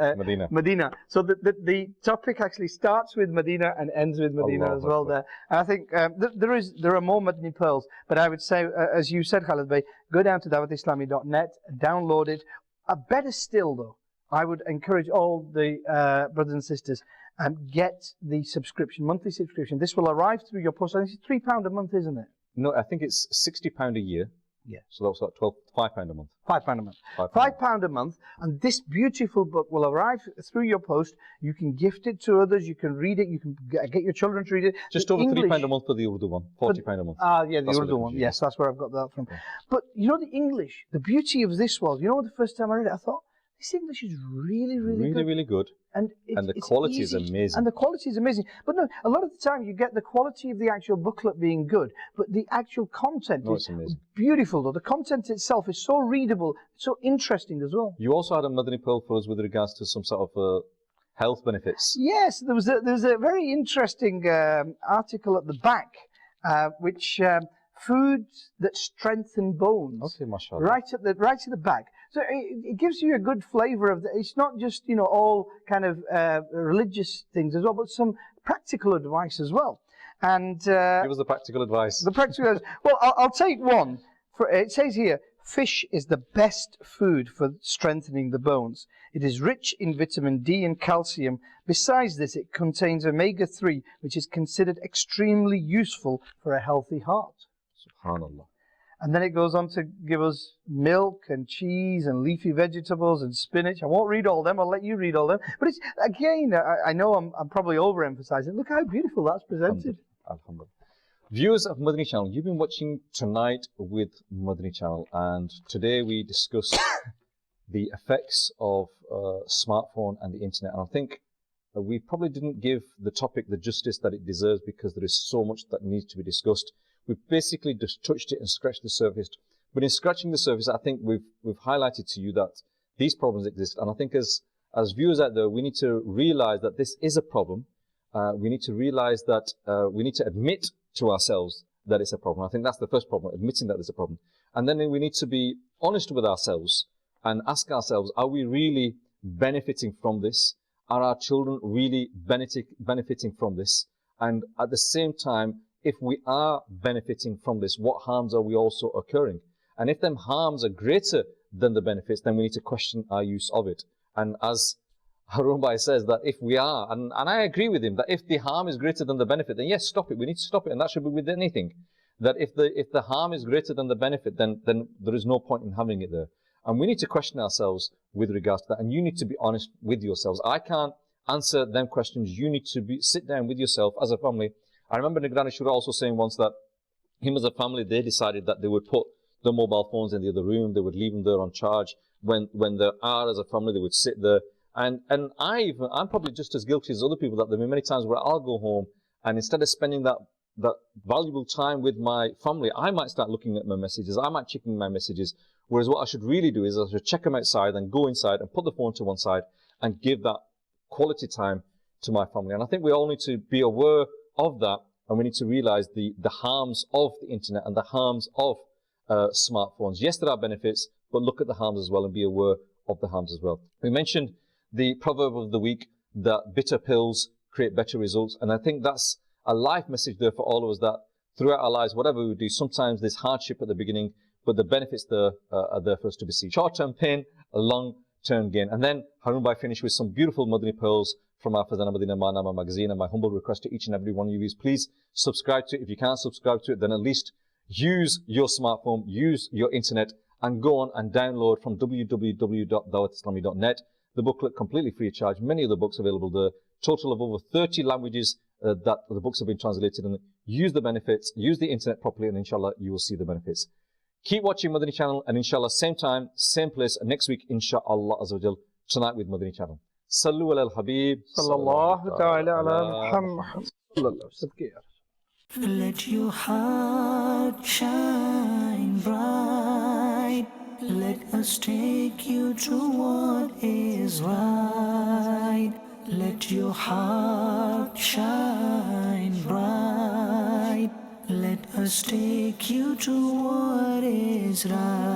Medina. So the topic actually starts with Medina and ends with Medina as well. There, and I think there are more Madani pearls. But I would say, as you said, Khalid Bhai, go down to dawatislami.net, download it. Better still, though, I would encourage all the brothers and sisters get the subscription, monthly subscription. This will arrive through your post. I think it's £3 a month, isn't it? No, I think it's £60 a year. Yeah. So that's like £5 a month. £5 a month. £5 a month, and this beautiful book will arrive through your post. You can gift it to others. You can read it. You can get your children to read it. Just over £3 a month for the Urdu one. £40 a month. Yeah, the Urdu one. Yes, that's where I've got that from. Okay. But the English. The beauty of this was, the first time I read it, I thought, this English is really, really good. Really good. And the quality is amazing. And the quality is amazing. But no, a lot of the time you get the quality of the actual booklet being good, but the actual content is beautiful, though. The content itself is so readable, so interesting as well. You also had a Madani pearl for us with regards to some sort of health benefits. Yes, there was a very interesting article at the back, which foods that strengthen bones. Okay, mashallah. Right at the back. So it gives you a good flavour of it's not just all kind of religious things as well, but some practical advice as well. And give us the practical advice. The practical advice. Well, I'll take one. It says here, fish is the best food for strengthening the bones. It is rich in vitamin D and calcium. Besides this, it contains omega-3, which is considered extremely useful for a healthy heart. Subhanallah. And then it goes on to give us milk and cheese and leafy vegetables and spinach. I won't read all them. I'll let you read all them. But it's, again, I know I'm probably overemphasizing. Look how beautiful that's presented. Alhamdulillah. Viewers of Madani Channel, you've been watching Tonight with Madani Channel, and today we discuss the effects of smartphone and the internet. And I think we probably didn't give the topic the justice that it deserves, because there is so much that needs to be discussed. We've basically just touched it and scratched the surface. But in scratching the surface, I think we've highlighted to you that these problems exist. And I think as viewers out there, we need to realize that this is a problem. We need to realize that we need to admit to ourselves that it's a problem. I think that's the first problem, admitting that there's a problem. And then we need to be honest with ourselves and ask ourselves, are we really benefiting from this? Are our children really benefiting from this? And at the same time, if we are benefiting from this, what harms are we also occurring? And if them harms are greater than the benefits, then we need to question our use of it. And as Harun Bhai says, that if we are, and I agree with him, that if the harm is greater than the benefit, then yes, stop it. We need to stop it. And that should be with anything. That if the harm is greater than the benefit, then there is no point in having it there. And we need to question ourselves with regards to that. And you need to be honest with yourselves. I can't answer them questions. You need to sit down with yourself as a family. I remember Nigrani Shura also saying once that him as a family, they decided that they would put the mobile phones in the other room. They would leave them there on charge. When they are as a family, they would sit there. And I'm probably just as guilty as other people, that there have been many times where I'll go home and instead of spending that valuable time with my family, I might start looking at my messages. I might checking my messages. Whereas what I should really do is I should check them outside and go inside and put the phone to one side and give that quality time to my family. And I think we all need to be aware of that, and we need to realize the harms of the internet and the harms of smartphones. Yes, there are benefits, but look at the harms as well and be aware of the harms as well. We mentioned the proverb of the week, that bitter pills create better results. And I think that's a life message there for all of us, that throughout our lives, whatever we do, sometimes there's hardship at the beginning, but the benefits there are there for us to be seen. Short-term pain, a long-term gain. And then Harun Bhai finished with some beautiful Madani pearls from our Fazana Madina Manama magazine. And my humble request to each and every one of you is, please subscribe to it. If you can't subscribe to it, then at least use your smartphone, use your internet, and go on and download from www.dawatislami.net the booklet completely free of charge. Many of the books available there. Total of over 30 languages that the books have been translated in. Use the benefits, use the internet properly, and inshallah you will see the benefits. Keep watching Madani Channel, and inshallah same time, same place next week, inshallah Azza wa Jal, tonight with Madani Channel. Sallu ala al-Habib Sallallahu ta'ala ala Muhammad. Let your heart shine bright. Let us take you to what is right. Let your heart shine bright. Let us take you to what is right.